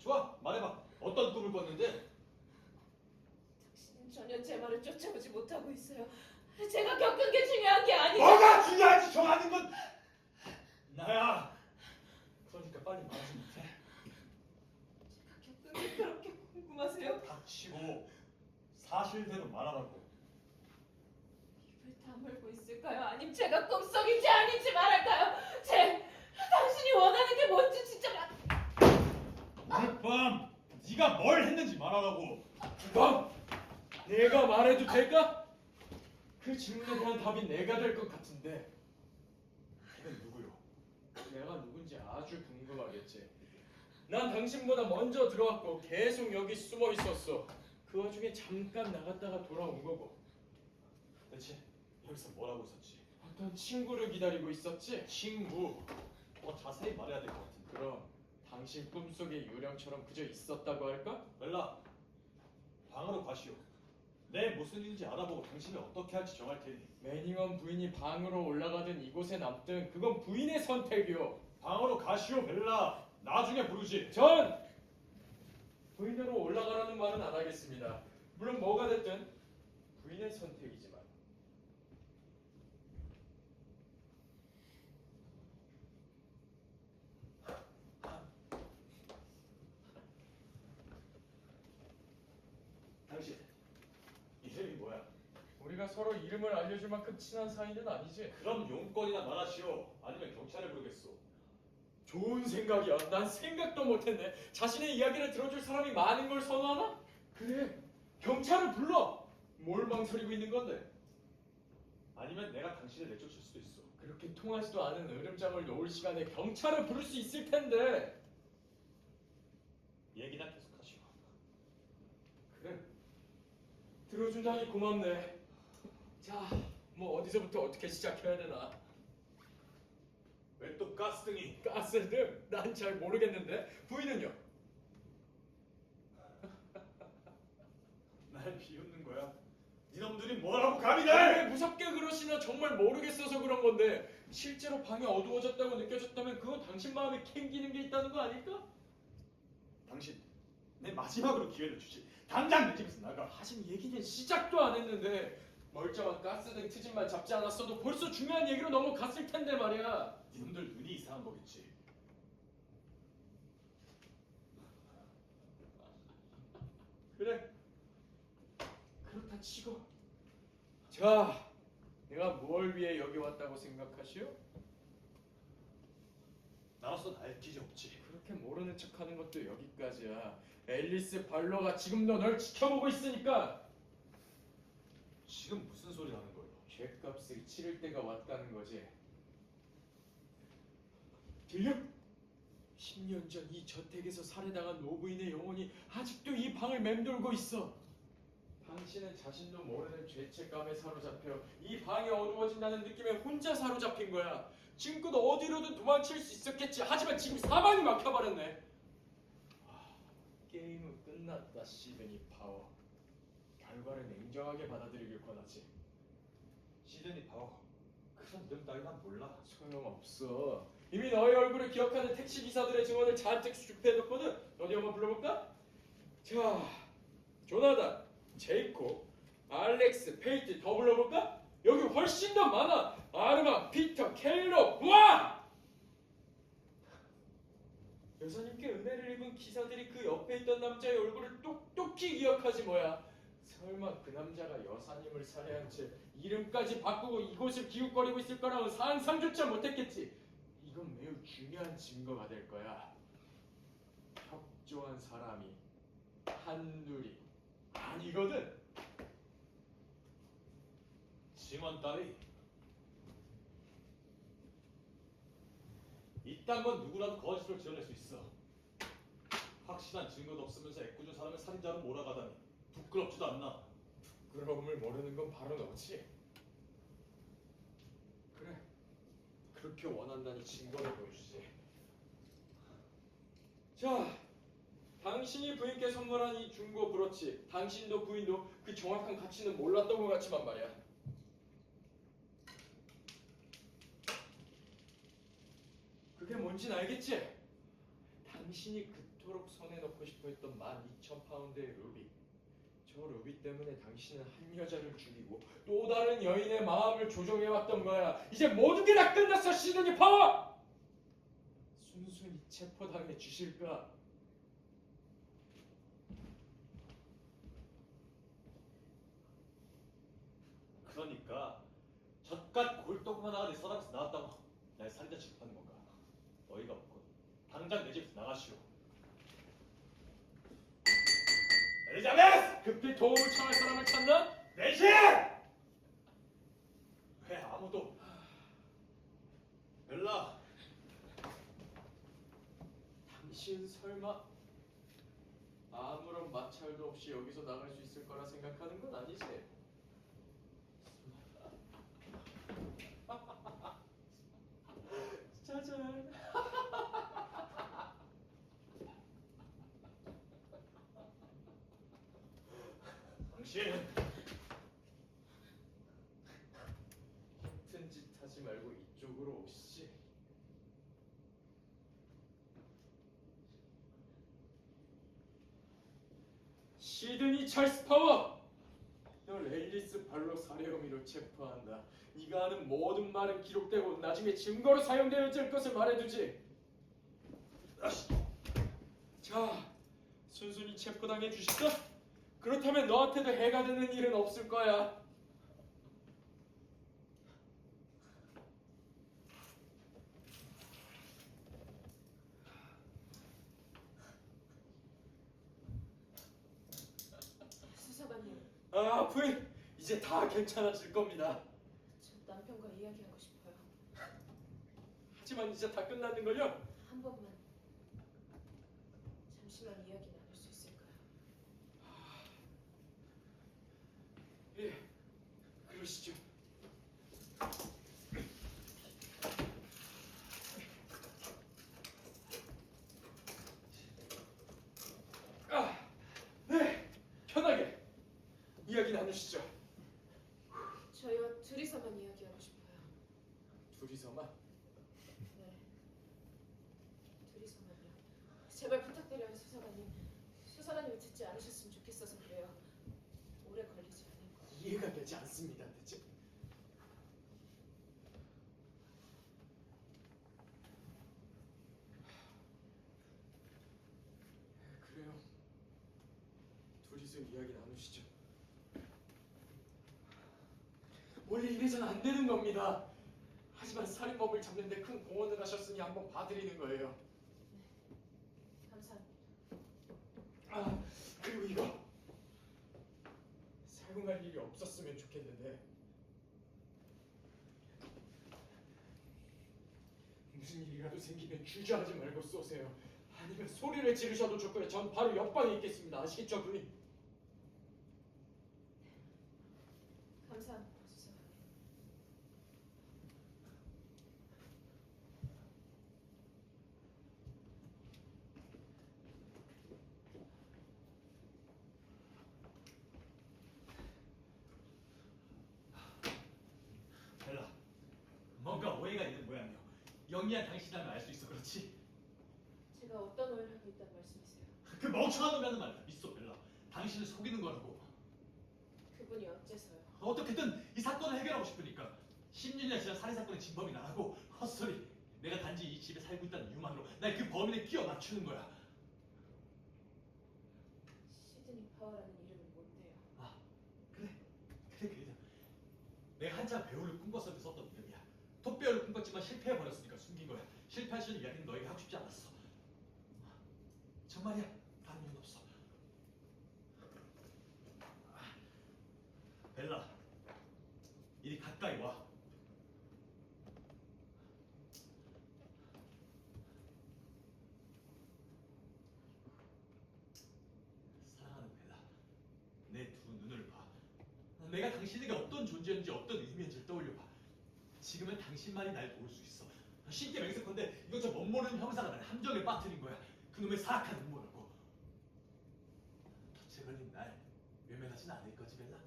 좋아, 말해봐. 어떤 꿈을 꿨는데? 당신은 전혀 제 말을 쫓아오지 못하고 있어요. 제가 겪은 게 중요한 게 아니죠. 뭐가 중요한지 정하는 건 나야. 그러니까 빨리 말하지 못해. 제가 겪은 게 그렇게 사실대로 말하라고. 입을 다물고 있을까요? 아님 제가 꿈속인지 아닌지 말할까요? 당신이 원하는 게 뭔지 진짜 오늘 밤 네가 뭘 했는지 말하라고. 그럼 내가 말해도 될까? 그 질문에 대한 답이 내가 될 것 같은데 걔는 누구요? 내가 누군지 아주 궁금하겠지. 난 당신보다 먼저 들어왔고 계속 여기 숨어 있었어. 그 와중에 잠깐 나갔다가 돌아온 거고. 대체 여기서 뭘 하고 있었지? 어떤 친구를 기다리고 있었지? 친구. 더 자세히 말해야 될 것 같은데. 그럼 당신 꿈속의 유령처럼 그저 있었다고 할까? 멜라, 방으로 가시오. 내 무슨 일인지 알아보고 당신이 어떻게 할지 정할 테니. 매닝엄 부인이 방으로 올라가든 이곳에 남든 그건 부인의 선택이오. 방으로 가시오, 벨라. 나중에 부르지. 전 부인으로 올라가라는 말은 안 하겠습니다. 물론 뭐가 됐든 부인의 선택이지만. 당신 이름이 뭐야? 우리가 서로 이름을 알려줄 만큼 친한 사이는 아니지. 그럼 용건이나 말하시오. 아니면 경찰에 부르겠소. 좋은 생각이야. 난 생각도 못했네. 자신의 이야기를 들어줄 사람이 많은 걸 선호하나? 그래. 경찰을 불러. 뭘 망설이고 있는 건데? 아니면 내가 당신을 내쫓을 수도 있어. 그렇게 통하지도 않은 으름장을 놓을 시간에 경찰을 부를 수 있을 텐데. 얘기나 계속하시오. 그래. 들어준다니 고맙네. 자, 뭐 어디서부터 어떻게 시작해야 되나? 왜 또 가스등이? 가스등? 난 잘 모르겠는데. 부인은요? 날 비웃는 거야? 니놈들이 뭐라고 감히 왜 날! 무섭게 그러시나 정말 모르겠어서 그런 건데 실제로 방이 어두워졌다고 느껴졌다면 그건 당신 마음에 캥기는 게 있다는 거 아닐까? 당신, 내 마지막으로 기회를 주지. 당장 내 집에서 나가. 하긴 얘기는 시작도 안 했는데 멀쩡한 가스등 트집만 잡지 않았어도 벌써 중요한 얘기로 넘어갔을 텐데 말이야. 니놈들 눈이 이상한 거겠지. 그래. 그렇다 치고. 자, 내가 뭘 위해 여기 왔다고 생각하시오? 나로서 알 길이 없지. 그렇게 모르는 척하는 것도 여기까지야. 앨리스 발로가 지금도 널 지켜보고 있으니까. 지금 무슨 소리 하는 거예요? 죗값을 치를 때가 왔다는 거지. 들려? 10년 전 이 저택에서 살해당한 노부인의 영혼이 아직도 이 방을 맴돌고 있어. 당신은 자신도 모르는 죄책감에 사로잡혀 이 방이 어두워진다는 느낌에 혼자 사로잡힌 거야. 지금껏 어디로든 도망칠 수 있었겠지. 하지만 지금 사방이 막혀버렸네. 게임은 끝났다, 시드니 파워. 결과를 냉정하게 받아들이길 권하지. 시드니 파워. 그런 이름 따위 난 몰라. 소용없어. 이미 너의 얼굴을 기억하는 택시기사들의 증언을 잔뜩 수집해뒀거든. 어디 한번 불러볼까? 자, 조나단, 제이콥, 알렉스, 페이트 더 불러볼까? 여기 훨씬 더 많아. 아르마, 피터, 켈로, 와! 여사님께 은혜를 입은 기사들이 그 옆에 있던 남자의 얼굴을 똑똑히 기억하지 뭐야. 설마 그 남자가 여사님을 살해한 채 이름까지 바꾸고 이곳을 기웃거리고 있을 거라고 상상조차 못했겠지. 이건 매우 중요한 증거가 될 거야. 협조한 사람이 한둘이 아니거든. 증언 따위. 이딴 건 누구라도 거짓으로 지어낼 수 있어. 확실한 증거도 없으면서 애꿎은 사람을 살인자로 몰아가다니 부끄럽지도 않나. 부끄러움을 모르는 건 바로 너지. 그래, 그렇게 원한다니 증거를 보여주지. 자, 당신이 부인께 선물한 이 중고 브로치, 당신도 부인도 그 정확한 가치는 몰랐던 것 같지만 말이야. 그게 뭔진 알겠지? 당신이 그토록 손에 넣고 싶어 했던 12,000파운드의 루비. 저 루비 때문에 당신은 한 여자를 죽이고 또 다른 여인의 마음을 조종해왔던 거야. 이제 모든 게 다 끝났어, 시드니 파워! 순순히 체포당해 주실까? 어이가 없군. 당장 내 집에서 나가시오. 엘리자베스! 급히 도움을 청할 사람을 찾나? 내시! 왜 아무도... 벨라, 당신 설마 아무런 마찰도 없이 여기서 나갈 수 있을 거라 생각하는 건 아니지? 짜잔. 당신 같은 짓 하지 말고 이쪽으로 오시지. 시드니 찰스 파워! 널 앨리스 발로 살해 혐의로 체포한다. 네가 하는 모든 말은 기록되고 나중에 증거로 사용되어질 것을 말해두지. 자, 순순히 체포당해 주시죠. 그렇다면 너한테도 해가 되는 일은 없을 거야. 수사관님, 아, 부인, 이제 다 괜찮아질 겁니다. 저 남편과 이야기하고 싶어요. 하지만 이제 다 끝났는걸요? 한 번만 잠시만 이야기 나눌 수 있을까요? 예, 그러시죠. 아, 네, 편하게 이야기 나누시죠. 저희와 둘이서만 이야기하고 싶어요. 둘이서만. 네, 둘이서만요. 제발 부탁드려요, 수사관님. 수사관님이 듣지 않으셨으면 좋겠어서 그래요. 오래 걸리지 않을 거예요. 이해가 되지 않습니다, 대체. 그래요. 둘이서 이야기 나누시죠. 원래 이래선 안 되는 겁니다. 하지만 살인범을 잡는데 큰 공헌을 하셨으니 한번 봐드리는 거예요. 감사합니다. 아, 그리고 이거 사용할 일이 없었으면 좋겠는데 무슨 일이라도 생기면 주저하지 말고 쏘세요. 아니면 소리를 지르셔도 좋고요. 전 바로 옆방에 있겠습니다. 아시겠죠, 부인? 감사합니다, 수사관님. 벨라, 뭔가 오해가 있는 모양이오. 영리한 당신이라면 알 수 있어, 그렇지? 제가 어떤 오해를 하고 있다는 말씀이세요? 그 멍청한 놈이 하는 말이야. 믿소, 벨라. 당신을 속이는 거라고. 그분이 어째서요? 어떻게든 이 사건을 해결하고 싶으니까. 16년 지난 살인사건의 진범이 나라고. 헛소리. 내가 단지 이 집에 살고 있다는 이유만으로 날 그 범인에 끼워 맞추는 거야. 시드니 파워라는 이름은 뭔데요? 아, 그래. 내가 한참 배우를 꿈꿨을 때 썼던 이름이야. 톱배우를 꿈꿨지만 실패해버렸으니까 숨긴 거야. 실패한 시절 이야기는 너에게 하고 싶지 않았어. 정말이야. 다른 이유는 없어. 벨라, 이리 가까이 와. 사랑하는 벨라, 내 두 눈을 봐. 내가 당신에게 어떤 존재였는지 어떤 의미인지를 떠올려봐. 지금은 당신만이 날 도울 수 있어. 쉽게 맹세컨대 이건 저 멋모르는 형사가 날 함정에 빠뜨린 거야. 그놈의 사악한 음모라고. 덫에 걸린 날 외면하진 않을 거지, 벨라?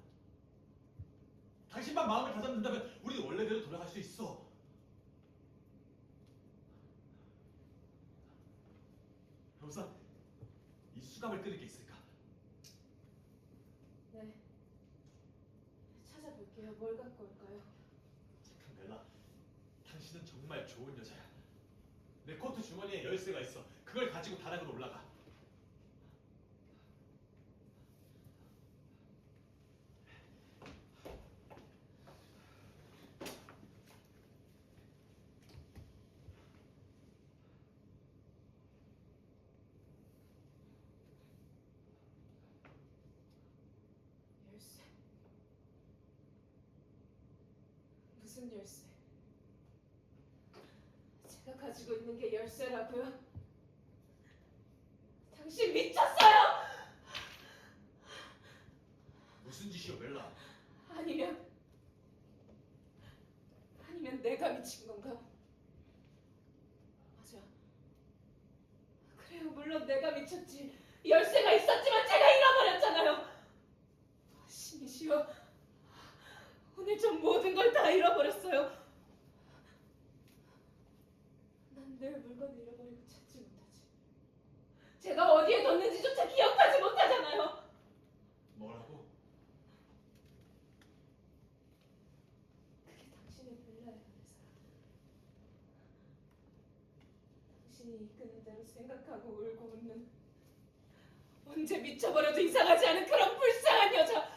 당신만 마음을 다잡는다면 우리는 원래대로 돌아갈 수 있어. 우선 이 수갑을 끊을 게 있을까? 네. 찾아볼게요. 뭘 갖고 올까요? 착한 벨라, 당신은 정말 좋은 여자야. 내 코트 주머니에 열쇠가 있어. 그걸 가지고 다락으로 올라가. 무슨 열쇠? 제가 가지고 있는 게 열쇠라고요? 당신 미쳤어요? 무슨 짓이오, 벨라? 아니면 내가 미친 건가? 맞아. 그래요, 물론 내가 미쳤지. 열쇠가 있었지만 제가 잃어버렸잖아요. 신이시여, 오늘 전 모든 걸 다 잃어버렸어요. 난 늘 물건을 잃어버리고 찾지 못하지. 제가 어디에 뒀는지조차 기억하지 못하잖아요. 뭐라고? 그게 당신의 벨라의 은혜사. 당신이 이끄는 대로 생각하고 울고 웃는, 언제 미쳐버려도 이상하지 않은 그런 불쌍한 여자.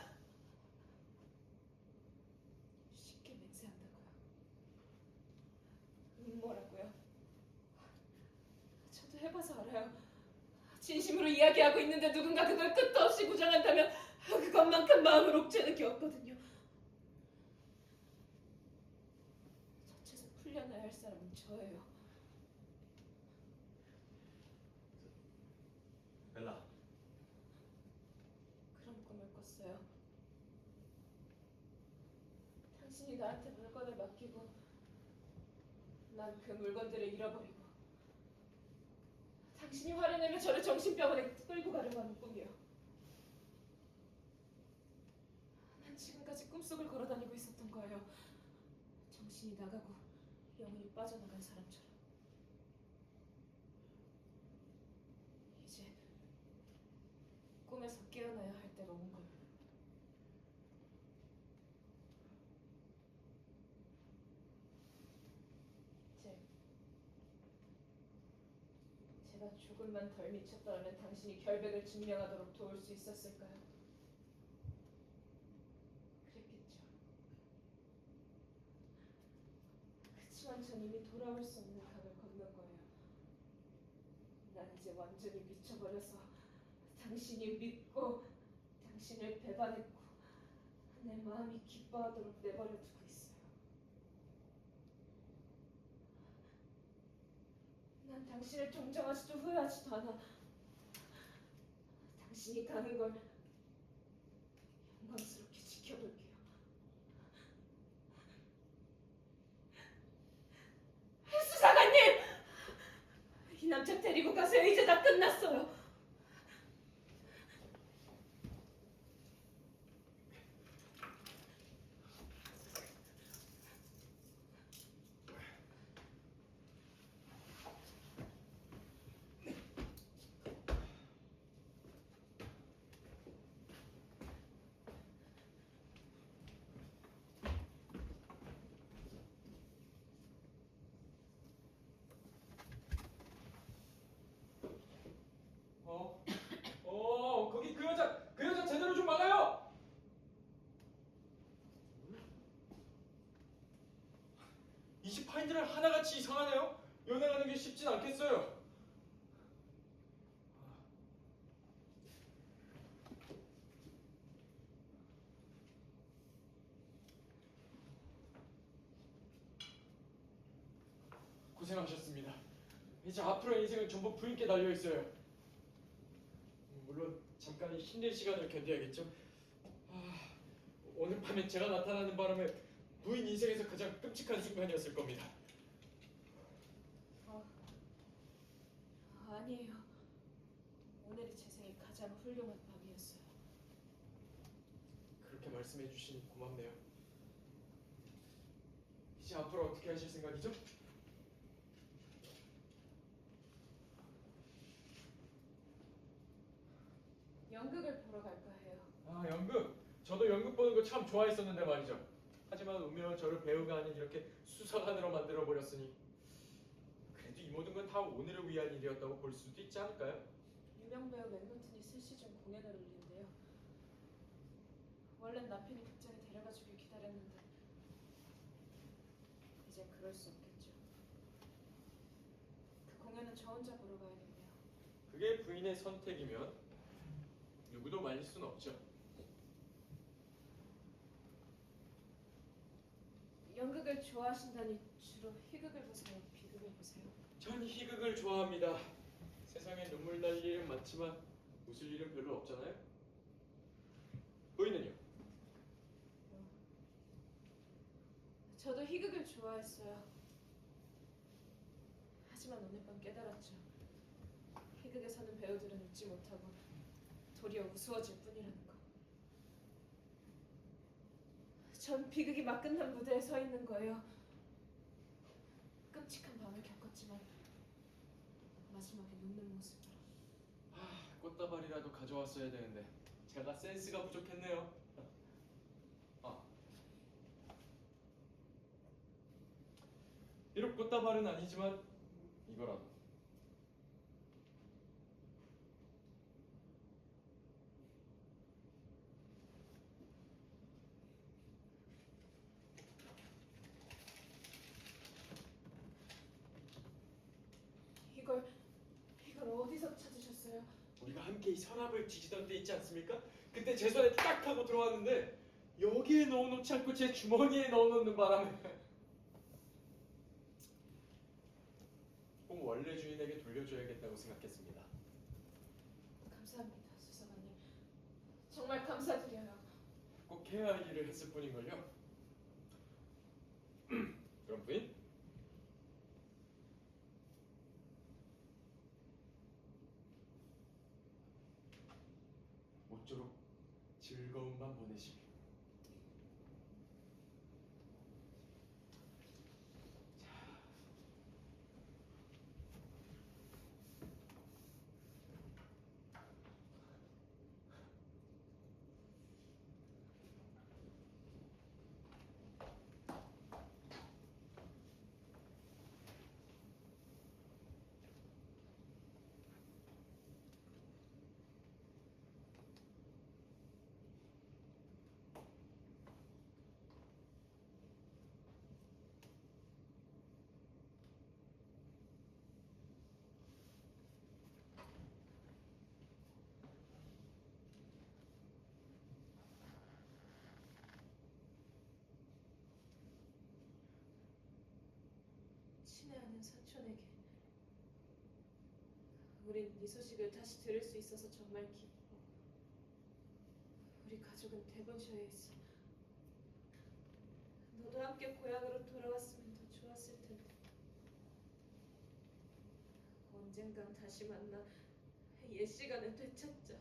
쉽게 맹세한다고요. 뭐라고요? 저도 해봐서 알아요. 진심으로 이야기하고 있는데 누군가 그걸 끝도 없이 부정한다면 그것만큼 마음을 옥죄는 게 없거든요. 덫에서 풀려나야 할 사람은 저예요. 벨라, 그런 꿈을 꿨어요. 당신이 나한테 물건을 맡기고 난 그 물건들을 잃어버리고 당신이 화를 내며 저를 정신병원에 끌고 가려고 하는 꿈이요. 난 지금까지 꿈속을 걸어다니고 있었던 거예요. 정신이 나가고 영혼이 빠져나간 사람처럼. 이제 꿈에서 깨어나야 할 때가 온 거예요. 제가 조금만 덜 미쳤더라면 당신이 결백을 증명하도록 도울 수 있었을까요? 그랬겠죠. 그치만 전 이미 돌아올 수 없는 강을 건넌 거예요. 난 이제 완전히 미쳐버려서 당신이 믿고 당신을 배반했고 내 마음이 기뻐하도록 내버려두고 있어요. 난 당신을 정정하지도 후회하지도 않아. 당신이 가는 걸 영광스럽게 지켜볼게요. 수사관님! 이 남자 데리고 가세요. 이제 다 끝났어요. 거기 그 여자 제대로 좀 막아요! 이 집 파인들은 하나같이 이상하네요. 연행하는 게 쉽진 않겠어요. 고생하셨습니다. 이제 앞으로의 인생은 전부 부인께 달려 있어요. 물론 잠깐의 힘든 시간을 견뎌야겠죠. 오늘 밤에 제가 나타나는 바람에 부인 인생에서 가장 끔찍한 순간이었을 겁니다. 아니에요. 오늘이 제 생에 가장 훌륭한 밤이었어요. 그렇게 말씀해 주시니 고맙네요. 이제 앞으로 어떻게 하실 생각이죠? 연극을 보러 갈까 해요. 연극. 저도 연극 보는 거 참 좋아했었는데 말이죠. 하지만 운명은 저를 배우가 아닌 이렇게 수사관으로 만들어 버렸으니 그래도 이 모든 건 다 오늘을 위한 일이었다고 볼 수도 있지 않을까요? 유명 배우 맥노튼이 슬시 중 공연을 올린대요. 원래는 남편이 극장에 데려가 주길 기다렸는데 이제 그럴 수 없겠죠. 그 공연은 저 혼자 보러 가야겠네요. 그게 부인의 선택이면 누구도 말릴 수는 없죠. 연극을 좋아하신다니 주로 희극을 보세요? 비극을 보세요? 전 희극을 좋아합니다. 세상에 눈물 날 일은 많지만 웃을 일은 별로 없잖아요. 부인은요? 저도 희극을 좋아했어요. 하지만 오늘 밤 깨달았죠. 희극에서는 배우들은 웃지 못하고 도리어 우스워질 뿐이라는 거. 전 비극이 막 끝난 무대에 서 있는 거예요. 끔찍한 밤을 겪었지만 마지막에 웃는 모습으로. 꽃다발이라도 가져왔어야 되는데 제가 센스가 부족했네요. 아, 비록 꽃다발은 아니지만 이거라도. 이걸 어디서 찾으셨어요? 우리가 함께 이 서랍을 뒤지던 데 있지 않습니까? 그때 제 손에 딱 하고 들어왔는데 여기에 넣어놓지 않고 제 주머니에 넣어놓는 바람에 꼭 원래 주인에게 돌려줘야겠다고 생각했습니다. 감사합니다, 수사관님. 정말 감사드려요. 꼭 해야 할 일을 했을 뿐인걸요. 그럼 부인? 모쪼록 즐거운 밤 보내시길. 친애하는 사촌에게. 우린 네 소식을 다시 들을 수 있어서 정말 기뻐. 우리 가족은 대본셔에 있어. 너도 함께 고향으로 돌아왔으면 더 좋았을 텐데. 언젠간 다시 만나 옛 시간을 되찾자.